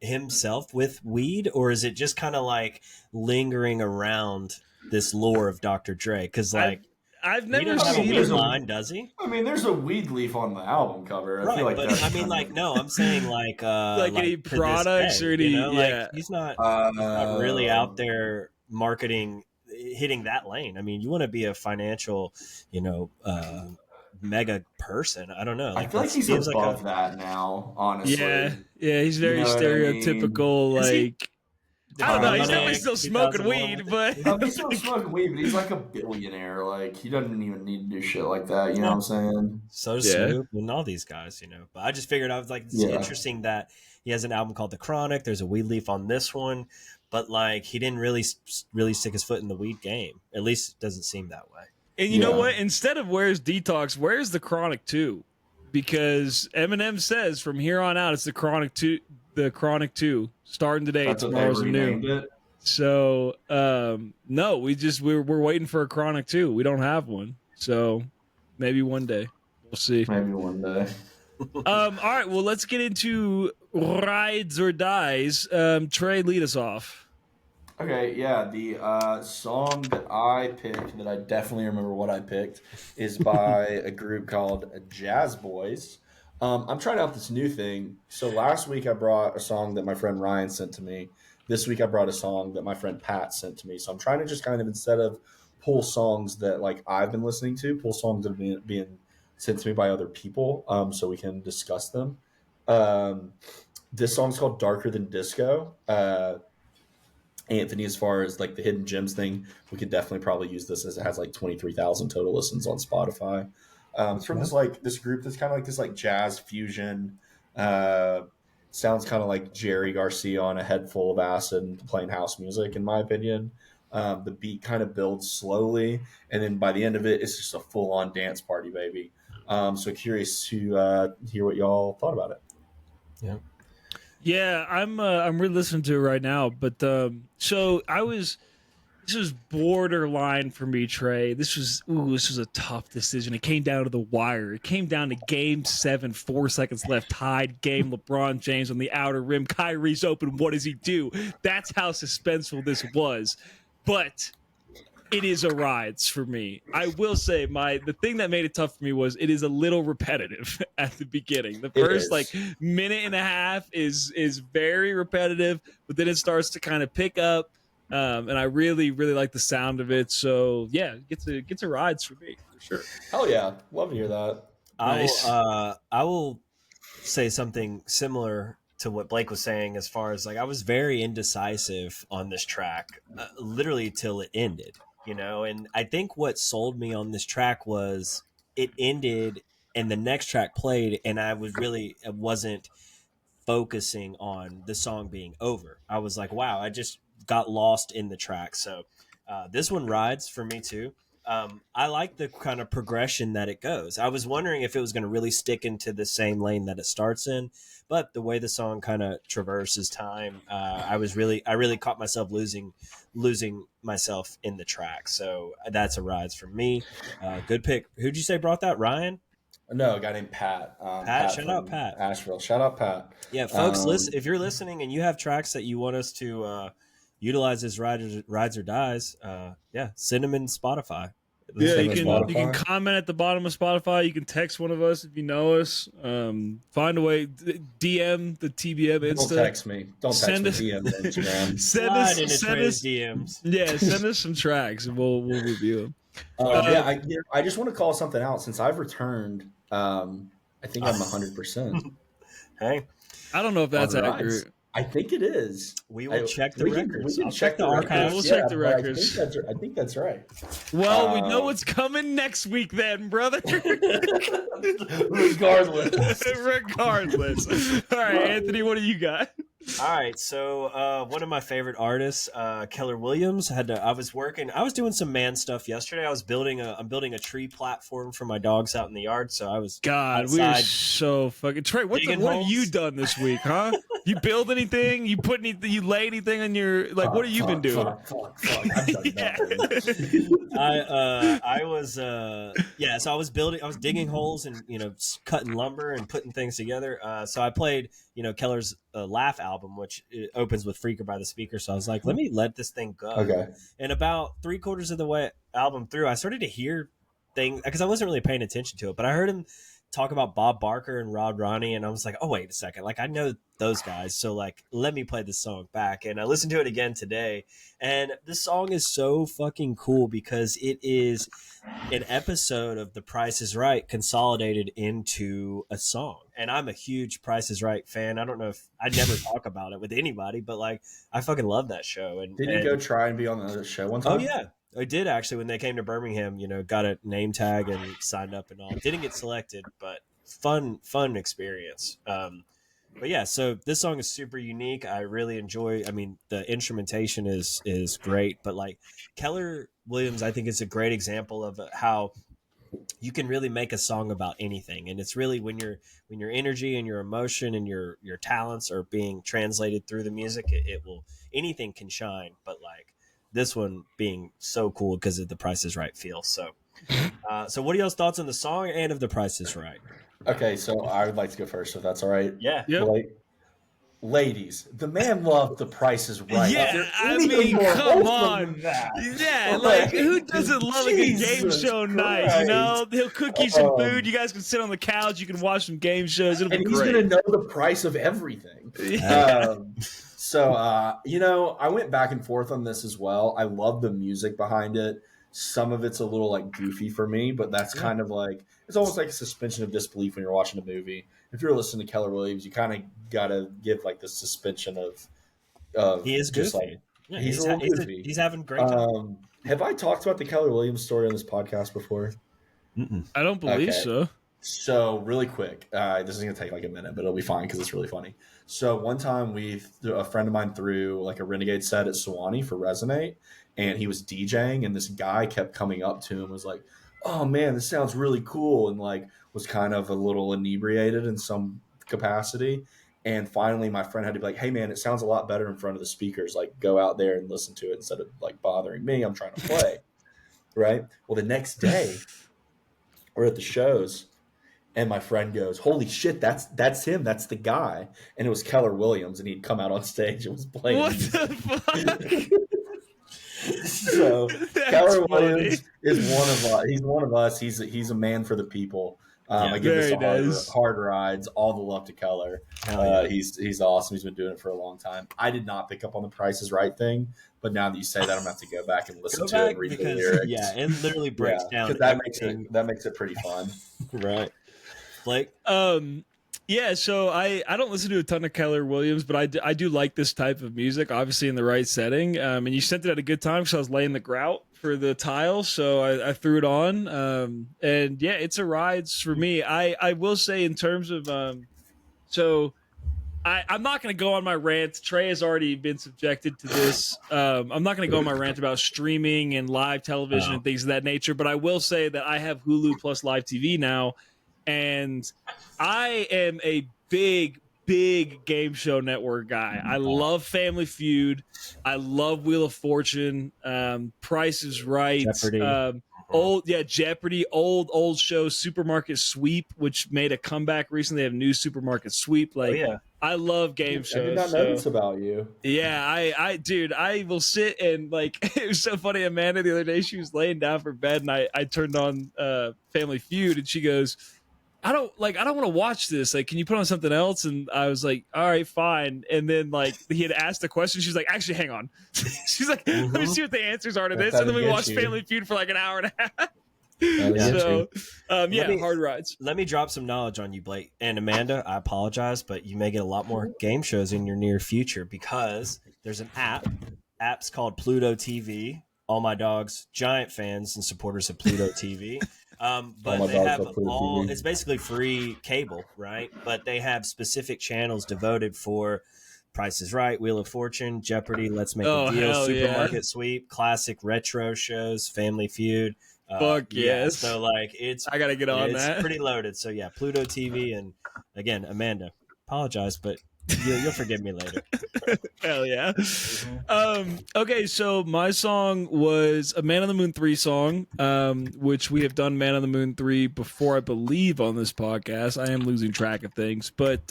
himself with weed, or is it just kind of like lingering around this lore of Dr. Dre? Because like. I've never seen a weed line, does he? I mean, there's a weed leaf on the album cover. I feel like but I mean, like, no, I'm saying like any products or any, like he's not really out there marketing, hitting that lane. I mean, you want to be a financial, mega person. I don't know. Like, I feel like he's above that now. Honestly, yeah, he's very stereotypical. I mean? I don't know. He's definitely still smoking weed, but he's still smoking weed. But he's like a billionaire. Like he doesn't even need to do shit like that. You know what I'm saying? So Snoop and all these guys, But I just figured I was like, it's interesting that he has an album called The Chronic. There's a weed leaf on this one, but like he didn't really stick his foot in the weed game. At least it doesn't seem that way. And you know what? Instead of Where's Detox, where's The Chronic 2? Because Eminem says from here on out, it's The Chronic 2. The Chronic 2 starting today. Tomorrow's new. So no, we're waiting for a Chronic 2. We don't have one, so maybe one day we'll see. Maybe one day. All right, well, let's get into rides or dies. Trey, lead us off. Okay, yeah, the song that I picked, that I definitely remember what I picked, is by a group called Jazz Boys. I'm trying out this new thing. So last week I brought a song that my friend Ryan sent to me. This week I brought a song that my friend Pat sent to me. So I'm trying to just kind of, instead of pull songs that like I've been listening to, pull songs that have been sent to me by other people, so we can discuss them. This song's called Darker Than Disco. Anthony, as far as like the hidden gems thing, we could definitely probably use this, as it has like 23,000 total listens on Spotify. It's from this group that's kind of like this like jazz fusion. Sounds kind of like Jerry Garcia on a head full of acid playing house music, in my opinion. The beat kind of builds slowly, and then by the end of it, it's just a full on dance party, baby. So curious to hear what y'all thought about it. Yeah, I'm re-listening to it right now. But so I was This was borderline for me, Trey. This was a tough decision. It came down to the wire. It came down to Game 7, 4 seconds left, tied game. LeBron James on the outer rim. Kyrie's open. What does he do? That's how suspenseful this was. But it is a rides for me. I will say the thing that made it tough for me was it is a little repetitive at the beginning. The first minute and a half is very repetitive, but then it starts to kind of pick up. And I really, really like the sound of it. So yeah, it gets a rides for me for sure. Hell yeah, love to hear that. Nice. I will say something similar to what Blake was saying as far as like I was very indecisive on this track, literally till it ended. And I think what sold me on this track was it ended and the next track played, and I wasn't focusing on the song being over. I was like, wow, I just got lost in the track. So this one rides for me too. I like the kind of progression that it goes. I was wondering if it was going to really stick into the same lane that it starts in, but the way the song kind of traverses time, I really caught myself losing myself in the track. So that's a rides for me. Good pick. Who'd you say brought that? Ryan? No, a guy named Pat. Pat, shout out Pat. Asheville. Shout out Pat. Yeah, folks, listen, if you're listening and you have tracks that you want us to utilize as rides or dies, send them in Spotify. Yeah, you can comment at the bottom of Spotify. You can text one of us if you know us. Find a way. DM the TBM Insta. Don't text me. DM Instagram. send us DMs. Yeah, send us some tracks and we'll review them. I just want to call something out since I've returned. I think I'm 100%. Hey, I don't know if that's accurate. I think it is. We will check the records. We can check the archives. We'll check the records. I think that's right. Well, we know what's coming next week then, brother. Regardless. All right, Anthony, what do you got? All right, so one of my favorite artists, Keller Williams, I was doing some man stuff yesterday. I'm building a tree platform for my dogs out in the yard. So I was we're so fucking Trey. What have you done this week, huh? You build anything? You lay anything on your what have you been doing? So I was digging holes and cutting lumber and putting things together. So I played Keller's Laugh album, which opens with Freaker by the Speaker. So I was like, let me let this thing go. Okay. And about 3/4 of the way album through, I started to hear things because I wasn't really paying attention to it, but I heard him talk about Bob Barker and Rod Ronnie, and I was like, oh, wait a second. Like, I know those guys, so, like, let me play this song back. And I listened to it again today, and this song is so fucking cool because it is an episode of The Price is Right consolidated into a song. And I'm a huge Price is Right fan. I don't know if I'd never talk about it with anybody, but, like, I fucking love that show. And did you go try and be on the show one time? Oh, yeah. I did actually when they came to Birmingham, got a name tag and signed up and all. Didn't get selected, but fun experience. But yeah, so this song is super unique. I really enjoy. I mean, the instrumentation is great, but like Keller Williams, I think is a great example of how you can really make a song about anything, and it's really when your energy and your emotion and your talents are being translated through the music, it will anything can shine. But like. This one being so cool because of the Price is Right feel. So, so what are y'all's thoughts on the song and of the Price is Right? Okay, so I would like to go first, if that's all right. Yeah. Yep. Ladies, the man loved The Price is Right. Yeah, I mean, come on. Yeah, like who doesn't love a good game show night? He'll cook you some food. You guys can sit on the couch. You can watch some game shows. It'll be great. He's going to know the price of everything. So, I went back and forth on this as well. I love the music behind it. Some of it's a little like goofy for me, but that's kind of like, it's almost like a suspension of disbelief when you're watching a movie. If you're listening to Keller Williams, you kind of got to give like the suspension of he is just goofy. Like, yeah, he's a little goofy. He's having a great time. Have I talked about the Keller Williams story on this podcast before? Mm-mm. I don't believe so. So really quick, this is going to take like a minute, but it'll be fine because it's really funny. So one time a friend of mine threw like a Renegade set at Sewanee for Resonate, and he was DJing, and this guy kept coming up to him, was like, oh man, this sounds really cool, and like was kind of a little inebriated in some capacity. And finally, my friend had to be like, hey, man, it sounds a lot better in front of the speakers. Like, go out there and listen to it instead of like bothering me. I'm trying to play. Right. Well, the next day, we're at the shows. And my friend goes, holy shit, that's him. That's the guy. And it was Keller Williams. And he'd come out on stage and was playing What music. the fuck? So Keller Williams is one of us. He's one of us. He's a man for the people. I give this a hard rides. All the love to Keller. He's awesome. He's been doing it for a long time. I did not pick up on the Price is Right thing, but now that you say that, I'm gonna have to go back and listen to it and read the lyrics. Yeah, it literally breaks down. That makes it pretty fun. Right, Blake. Yeah, so I don't listen to a ton of Keller Williams, but I do like this type of music, obviously in the right setting. And you sent it at a good time because I was laying the grout for the tile, so I threw it on. And yeah, it's a ride for me. I will say in terms of so I'm not going to go on my rant. Trey has already been subjected to this. I'm not going to go on my rant about streaming and live television and things of that nature, but I will say that I have Hulu plus live TV now. And I am a big game show network guy. I love Family Feud. I love Wheel of Fortune. Price is Right. Jeopardy. Jeopardy. Old show. Supermarket Sweep, which made a comeback recently. They have new Supermarket Sweep. I love game shows. I did not know this about you. Yeah, I will sit and like it was so funny. Amanda the other day, she was laying down for bed, and I turned on Family Feud, and she goes, I don't want to watch this. Like, can you put on something else? And I was like, all right, fine. And then like he had asked a question. She's like, actually, hang on. She's like, let me see what the answers are to this. And then we watched Family Feud for like an hour and a half. So, hard rides. Let me drop some knowledge on you, Blake and Amanda. I apologize, but you may get a lot more game shows in your near future because there's an app's called Pluto TV. All my dogs, giant fans and supporters of Pluto TV. But they have it's basically free cable, right? But they have specific channels devoted for Price is Right, Wheel of Fortune, Jeopardy, Let's Make a Deal, Supermarket Sweep, classic retro shows, Family Feud. Fuck yes. So like I gotta get on that. It's pretty loaded. So yeah, Pluto TV. And again, Amanda, apologize, but you'll forgive me later. Hell yeah. Okay, so my song was a Man on the Moon 3 song, which we have done Man on the Moon 3 before, I believe, on this podcast. I am losing track of things, but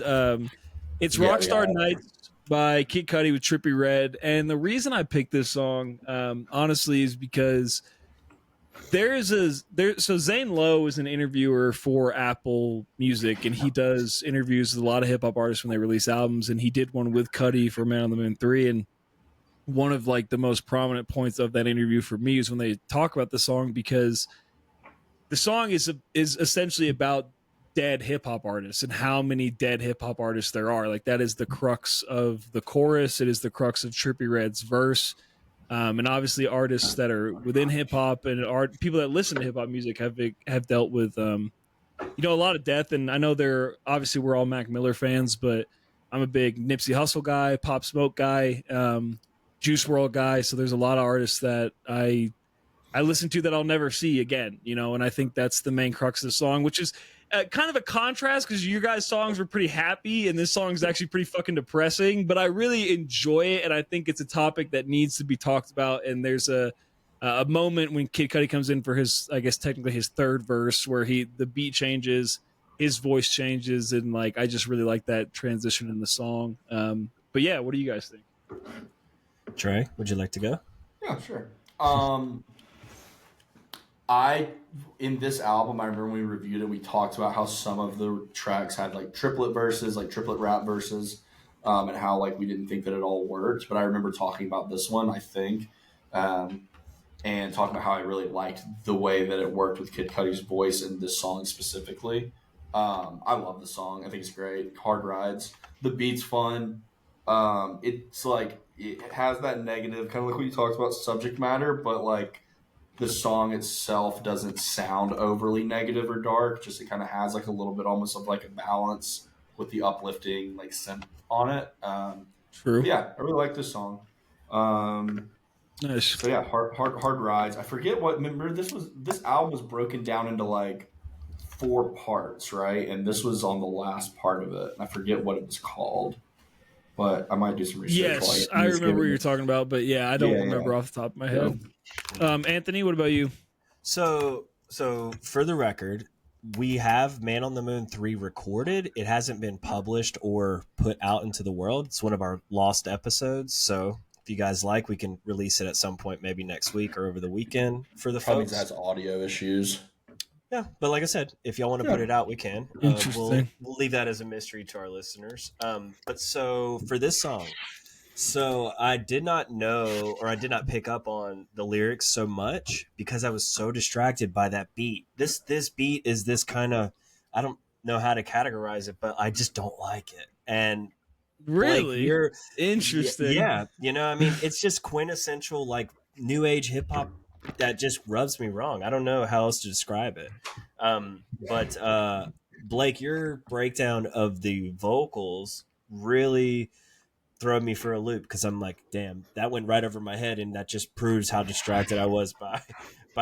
it's Rockstar Nights by Kid Cudi with Trippie Redd. And the reason I picked this song, honestly, is because so Zane Lowe is an interviewer for Apple Music, and he does interviews with a lot of hip hop artists when they release albums, and he did one with Cudi for Man on the Moon 3. And one of like the most prominent points of that interview for me is when they talk about the song, because the song is essentially about dead hip hop artists and how many dead hip hop artists there are. Like, that is the crux of the chorus. It is the crux of Trippie Redd's verse. And obviously artists that are within hip hop and people that listen to hip hop music have dealt with, a lot of death. And I know we're all Mac Miller fans, but I'm a big Nipsey Hussle guy, Pop Smoke guy, Juice WRLD guy. So there's a lot of artists that I listen to that I'll never see again, and I think that's the main crux of the song, which is kind of a contrast because your guys' songs were pretty happy and this song is actually pretty fucking depressing, but I really enjoy it, and I think it's a topic that needs to be talked about. And there's a moment when Kid Cudi comes in for his, I guess technically his third verse, where the beat changes, his voice changes, and like I just really like that transition in the song. But yeah, what do you guys think? Trey, would you like to go? Yeah, sure. In this album, I remember when we reviewed it, we talked about how some of the tracks had like triplet verses, like triplet rap verses, and how like we didn't think that it all worked. But I remember talking about this one, I think, and talking about how I really liked the way that it worked with Kid Cudi's voice in this song specifically. I love the song. I think it's great. Hard rides. The beat's fun. It's like it has that negative, kind of like what you talked about, subject matter, but like the song itself doesn't sound overly negative or dark. Just it kind of has like a little bit almost of like a balance with the uplifting like synth on it. True. Yeah, I really like this song. Nice. So yeah, hard rides. I forget what. Remember, this album was broken down into like 4 parts, right? And this was on the last part of it. I forget what it was called, but I might do some research. Yes, I remember what you're talking about, but yeah, I don't remember off the top of my head. Anthony, what about you? So for the record, we have Man on the Moon 3 recorded. It hasn't been published or put out into the world. It's one of our lost episodes. So if you guys like, we can release it at some point, maybe next week or over the weekend for the Probably folks. has audio issues. Yeah, but like I said, if y'all want to put it out, we can. Interesting. We'll leave that as a mystery to our listeners. But so for this song, so I did not know, or I did not pick up on the lyrics so much because I was so distracted by that beat. This beat is this kind of, I don't know how to categorize it, but I just don't like it. And really, like, you're interesting. Yeah, you know, I mean, it's just quintessential like new age hip hop that just rubs me wrong. I don't know how else to describe it. But Blake, your breakdown of the vocals really throw me for a loop because I'm like, damn, that went right over my head, and that just proves how distracted I was by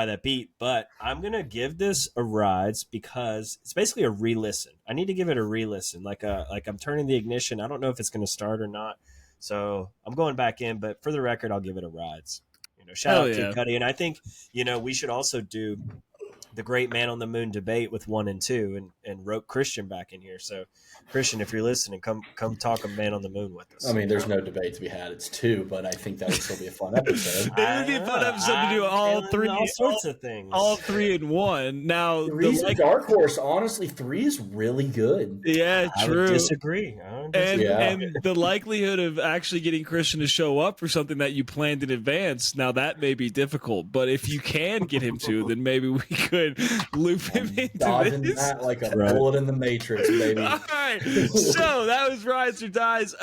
that beat. But I'm gonna give this a rides because it's basically a re-listen. I need to give it a re-listen, like I'm turning the ignition. I don't know if it's gonna start or not, so I'm going back in. But for the record, I'll give it a rides. You know, shout out Kid Cudi, and I think we should also do the great Man on the Moon debate with 1 and 2 and rope Christian back in here. So Christian, if you're listening, come talk a Man on the Moon with us. I mean, there's no debate to be had. It's 2, but I think that would still be a fun episode. It would be a fun episode to do all sorts of things. All 3 in 1. Now, 3's a dark horse. Honestly, 3 is really good. Yeah, true. I would disagree. And the likelihood of actually getting Christian to show up for something that you planned in advance, now that may be difficult. But if you can get him to, then maybe we could loop him into dodging this. That like a bullet in the Matrix, baby. All right, so that was Rides or Dies.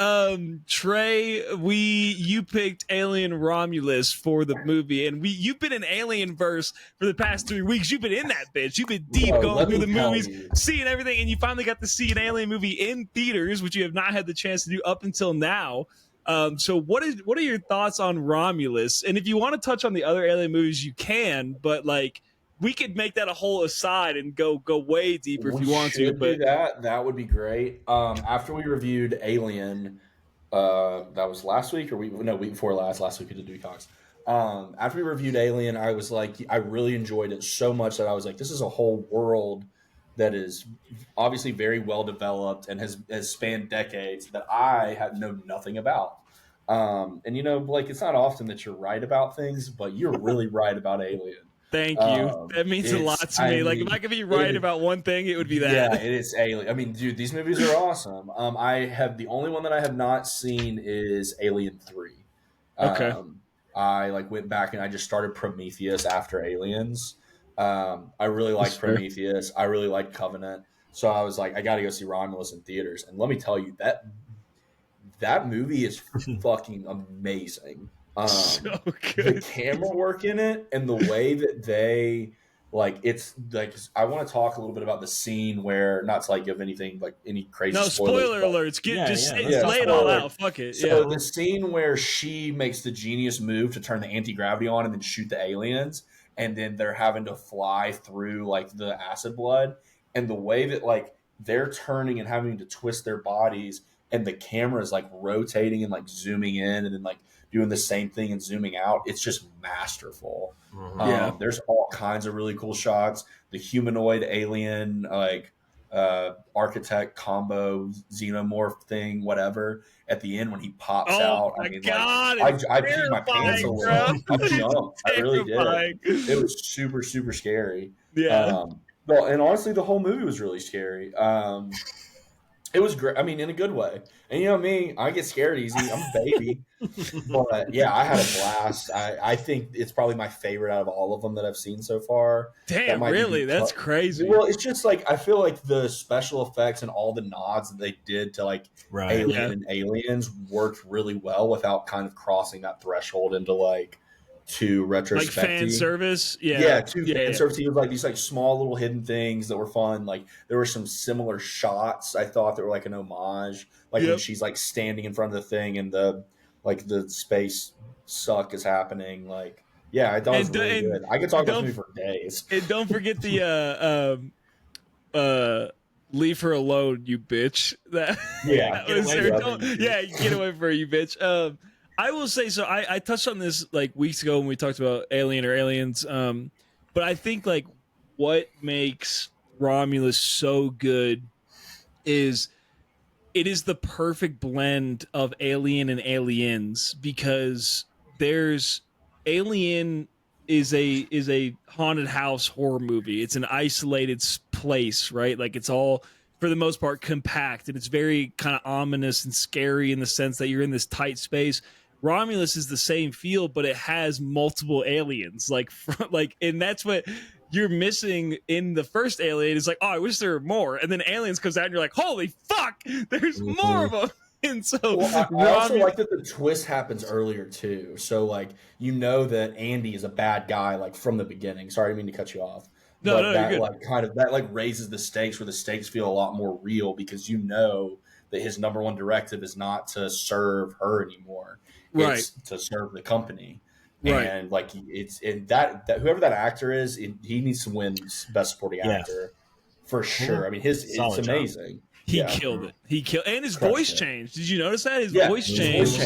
Trey, you picked Alien Romulus for the movie, and you've been in Alien verse for the past 3 weeks. You've been in that bitch. You've been deep going through the movies, seeing everything, and you finally got to see an Alien movie in theaters, which you have not had the chance to do up until now. So what are your thoughts on Romulus? And if you want to touch on the other Alien movies, you can, but like, we could make that a whole aside and go way deeper if you want to. But that would be great. After we reviewed Alien, that was last week week before last. Last week we did Dewey-Cox. After we reviewed Alien, I was like, I really enjoyed it so much that I was like, this is a whole world that is obviously very well developed and has spanned decades that I had known nothing about. And Blake, it's not often that you're right about things, but you're really right about Alien. Thank you. That means a lot to me. Like, if I could be right about one thing, it would be that. Yeah, it is Alien. I mean, dude, these movies are awesome. The only one that I have not seen is Alien 3. Okay. I went back and I just started Prometheus after Aliens. I really liked Prometheus. I really liked Covenant. So I was like, I got to go see Romulus in theaters. And let me tell you, that movie is fucking amazing. So good. The camera work in it and the way that they it's like, I want to talk a little bit about the scene where, not to give anything any crazy spoiler alerts. Lay it all out. Fuck it. So the scene where she makes the genius move to turn the anti-gravity on and then shoot the aliens, and then they're having to fly through the acid blood, and the way that they're turning and having to twist their bodies, and the camera is rotating and zooming in and then doing the same thing and zooming out. It's just masterful. Mm-hmm. There's all kinds of really cool shots. The humanoid alien, architect combo, xenomorph thing, whatever. At the end when he pops out, I God, I peed my pants a little. I jumped. I really did. It was super, super scary. Yeah. And honestly, the whole movie was really scary. It was great. I mean, in a good way. And you know me, I get scared easy. I'm a baby. But yeah, I had a blast. I think it's probably my favorite out of all of them that I've seen so far. Damn, really? That's crazy. Well, it's just I feel like the special effects and all the nods that they did to Alien and Aliens worked really well without kind of crossing that threshold into too retrospective, fan service. Fan service. It was these small little hidden things that were fun. There were some similar shots I thought that were an homage, when she's standing in front of the thing and the space suck is happening. I thought it was really good. I could talk about this movie for days. And don't forget the leave her alone, you bitch. That Yeah, that was her. Yeah, Get away from her, you bitch. I will say so. I touched on this like weeks ago when we talked about Alien or Aliens. But I think like what makes Romulus so good is it is the perfect blend of Alien and Aliens because there's Alien is a haunted house horror movie. It's an isolated place, right? Like it's all for the most part compact and it's very kind of ominous and scary in the sense that you're in this tight space. Romulus is the same feel, but it has multiple aliens, and that's what you're missing in the first Alien. Is like, oh, I wish there were more, and then Aliens comes out, and you're like, holy fuck, there's more of them. And so, I also like that the twist happens earlier too. So, like, you know that Andy is a bad guy, like from the beginning. Sorry, I didn't mean to cut you off. No, that you're like kind of that like raises the stakes, where the stakes feel a lot more real because you know that his number one directive is not to serve her anymore. It's to serve the company. Right. And like it's in that whoever that actor is, he needs to win Best Supporting Actor for sure. I mean, it's amazing. He killed it. He killed, and his voice changed. Did you notice that his voice changed?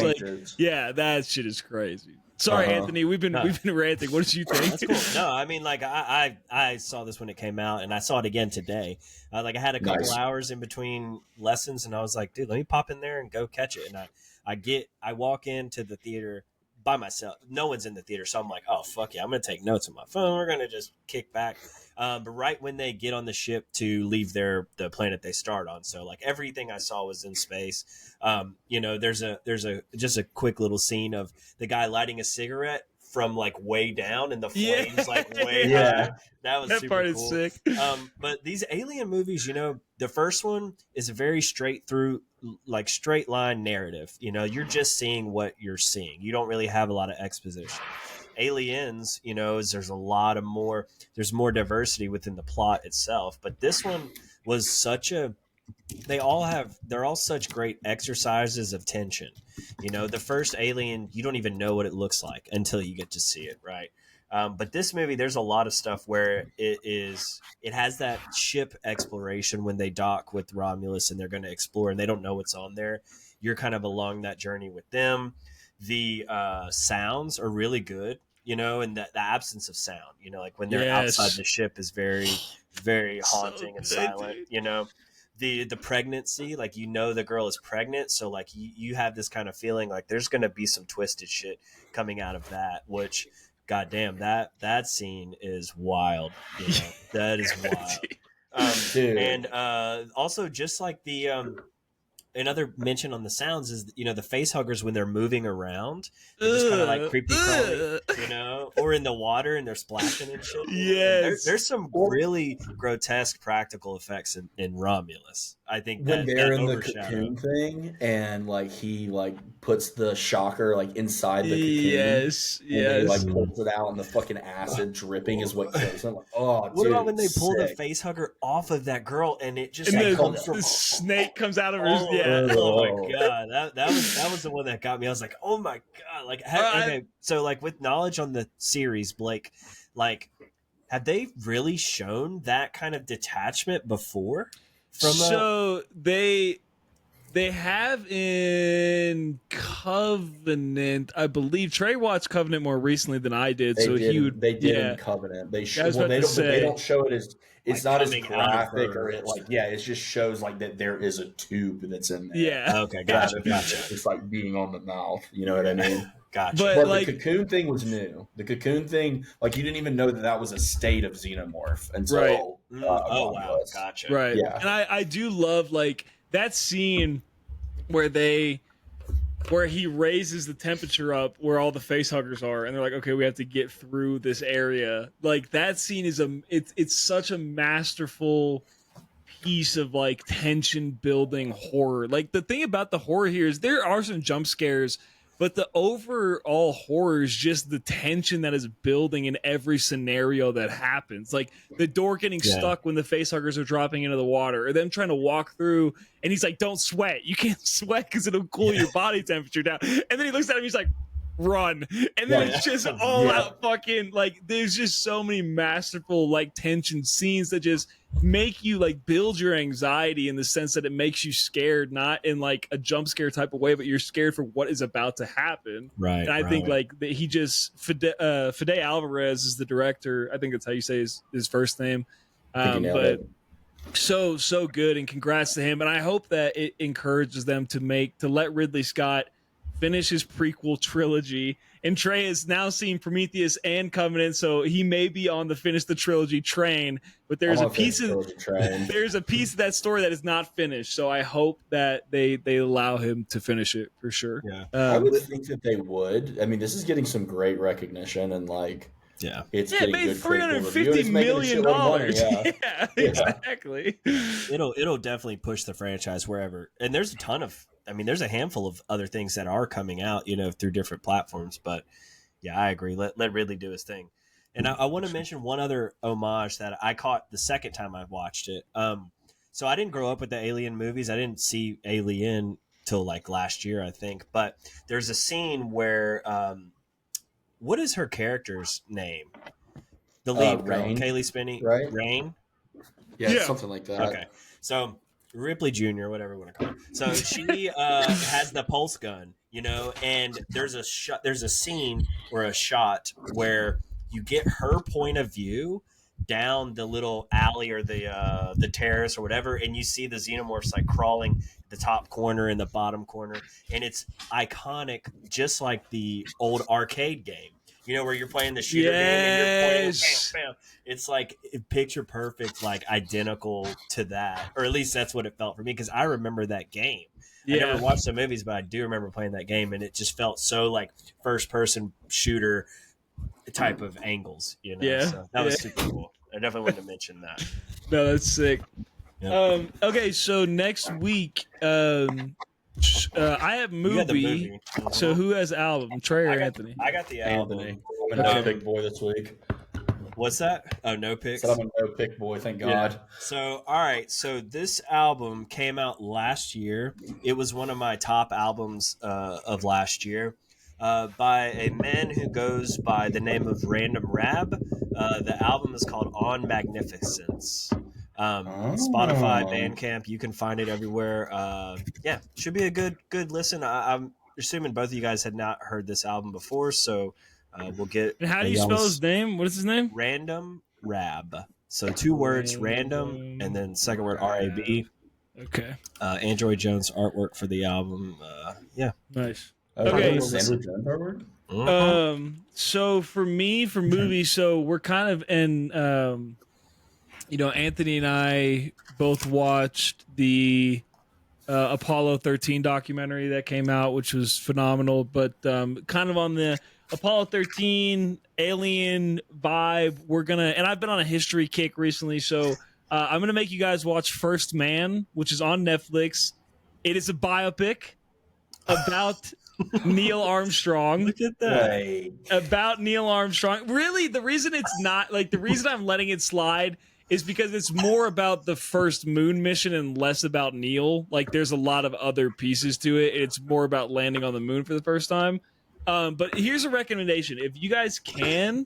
That shit is crazy. Sorry, Anthony. We've been ranting. What did you think? That's cool. No, I mean, like I saw this when it came out, and I saw it again today. Like I had a couple hours in between lessons, and I was like, dude, let me pop in there and go catch it. And I walk into the theater by myself. No one's in the theater, so I'm like, oh fuck yeah, I'm gonna take notes on my phone. We're gonna just kick back. But right when they get on the ship to leave the planet they start on, so like everything I saw was in space. There's just a quick little scene of the guy lighting a cigarette from like way down and the flames like way high. That super part cool. Is sick. But these Alien movies, the first one is a very straight line narrative. You're just seeing what you're seeing. You don't really have a lot of exposition. Aliens, there's more diversity within the plot itself. But this one was they're all such great exercises of tension. The first Alien, you don't even know what it looks like until you get to see it, right? But this movie, there's a lot of stuff where it has that ship exploration when they dock with Romulus and they're going to explore and they don't know what's on there. You're kind of along that journey with them. The sounds are really good, and the absence of sound, like when they're outside the ship is very, very haunting and silent, The pregnancy, like the girl is pregnant, so like you have this kind of feeling like there's going to be some twisted shit coming out of that, which goddamn, that scene is wild. That is wild. And also just like the another mention on the sounds is the face huggers when they're moving around, they're just kind of like creepy crawly, or in the water and they're splashing and shit. Yes, there's some really grotesque practical effects in Romulus. I think when they're in the cocoon thing and like he like puts the shocker like inside the cocoon. Yes. He like pulls it out and the fucking acid dripping is what kills him. Like, what about when they pull the face hugger off of that girl and it just the snake comes out of her? Oh my god, that was the one that got me. I was like, oh my god, like okay. So like with knowledge on the series, Blake, like have they really shown that kind of detachment before? They have in Covenant, I believe. Trey watched Covenant more recently than I did, they did in Covenant. They don't show it as it's like not as graphic or it just shows like that there is a tube that's in there. Yeah. Okay, gotcha. It's like being on the mouth. You know what I mean? Gotcha. But like, the cocoon thing was new. The cocoon thing, like you didn't even know that was a state of xenomorph until wow, gotcha. Right. Yeah. And I do love like that scene where he raises the temperature up where all the face huggers are and they're like, okay, we have to get through this area. Like that scene is it's such a masterful piece of like tension building horror. Like the thing about the horror here is there are some jump scares, but the overall horror is just the tension that is building in every scenario that happens. Like the door getting stuck when the facehuggers are dropping into the water, or them trying to walk through, and he's like, don't sweat. You can't sweat because it'll cool your body temperature down. And then he looks at him, he's like, run, and then it's just all out fucking like. There's just so many masterful like tension scenes that just make you like build your anxiety in the sense that it makes you scared, not in like a jump scare type of way, but you're scared for what is about to happen. Right. And I think like he just Fede Alvarez is the director. I think that's how you say his first name. But so good, and congrats to him. And I hope that it encourages them to let Ridley Scott finish his prequel trilogy. And Trey has now seen Prometheus and Covenant, so he may be on the finish the trilogy train. But there's a piece of that story that is not finished. So I hope that they allow him to finish it for sure. Yeah, I would think that they would. I mean, this is getting some great recognition, and like, it's it made $350 million. Yeah, exactly. It'll definitely push the franchise wherever. And there's a ton of. I mean, there's a handful of other things that are coming out, through different platforms. But yeah, I agree. Let Ridley do his thing. And I want to mention one other homage that I caught the second time I watched it. So I didn't grow up with the Alien movies. I didn't see Alien till like last year, I think. But there's a scene where, what is her character's name? The lead girl, Kaylee Spinney, right? Rain. Yeah, something like that. Okay, so Ripley Jr., whatever you want to call her. So she has the pulse gun, and there's a scene or a shot where you get her point of view down the little alley or the terrace or whatever, and you see the xenomorphs like crawling the top corner and the bottom corner, and it's iconic, just like the old arcade game. Where you're playing the shooter game and you're pointing, bam, bam. It's like picture perfect, like identical to that, or at least that's what it felt for me, because I remember that game. I never watched the movies, but I do remember playing that game, and it just felt so like first person shooter type of angles. So that was super cool. I definitely wanted to mention that. No, that's sick. Yep. Okay, so next week, I have movie. So who has album? Trey or Anthony? I got the album. Anthony. I'm a no pick boy this week. What's that? Oh, no picks. I'm a no pick boy. Thank God. So all right. So this album came out last year. It was one of my top albums of last year. By a man who goes by the name of Random Rab. The album is called On Magnificence. Spotify, Bandcamp, you can find it everywhere. Should be a good listen. I'm assuming both of you guys had not heard this album before, so we'll get. And how do you spell his name? What is his name? Random Rab. So 2 words, random, and then second word R-A-B. Okay. Android Jones artwork for the album. Nice. Okay. So for me, for movies, so we're kind of in. Anthony and I both watched the Apollo 13 documentary that came out, which was phenomenal. But kind of on the Apollo 13 alien vibe, and I've been on a history kick recently, so I'm gonna make you guys watch First Man, which is on Netflix. It is a biopic about Neil Armstrong. Look at that. About Neil Armstrong. Really, the reason it's not the reason I'm letting it slide is because it's more about the first moon mission and less about Neil. There's a lot of other pieces to it. It's more about landing on the moon for the first time. But here's a recommendation. If you guys can,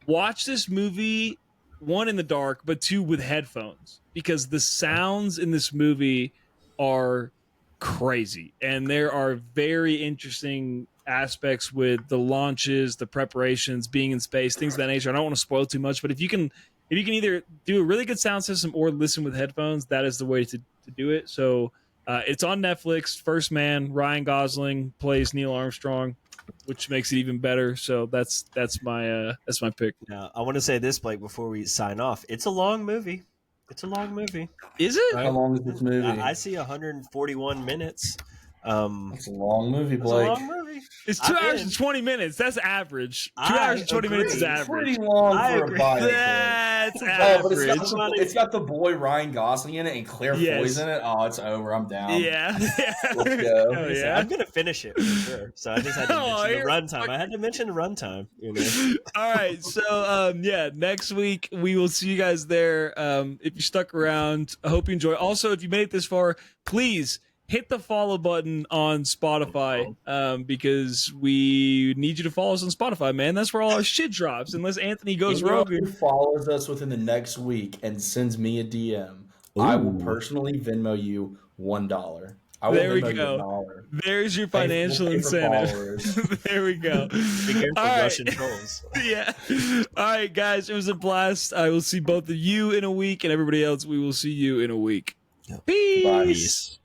watch this movie, 1, in the dark, but 2, with headphones. Because the sounds in this movie are crazy. And there are very interesting aspects with the launches, the preparations, being in space, things of that nature. I don't want to spoil too much, but if you can either do a really good sound system or listen with headphones, that is the way to do it. So it's on Netflix. First Man, Ryan Gosling plays Neil Armstrong, which makes it even better. So that's my pick. Now, I want to say this, Blake, before we sign off. It's a long movie. Is it? How long is this movie? I see 141 minutes. It's a long movie, Blake. It's a long movie. It's 2 hours and 20 minutes. That's average. 2 hours and 20 minutes is average. Pretty long for a biopic. That's average. But it's got the boy Ryan Gosling in it and Claire Foy's in it. Oh, it's over. I'm down. Yeah. Let's go. Oh, yeah. I'm gonna finish it for sure. So I just had to mention the runtime. I had to mention the runtime. All right. So next week we will see you guys there. If you stuck around, I hope you enjoy. Also, if you made it this far, please hit the follow button on Spotify because we need you to follow us on Spotify, man. That's where all our shit drops. Unless Anthony goes rogue. Who follows us within the next week and sends me a DM, I will personally Venmo you $1. There we go. There's your financial incentive. There we go. Be careful, Russian trolls. Yeah. All right, guys. It was a blast. I will see both of you in a week, and everybody else, we will see you in a week. Peace. Peace.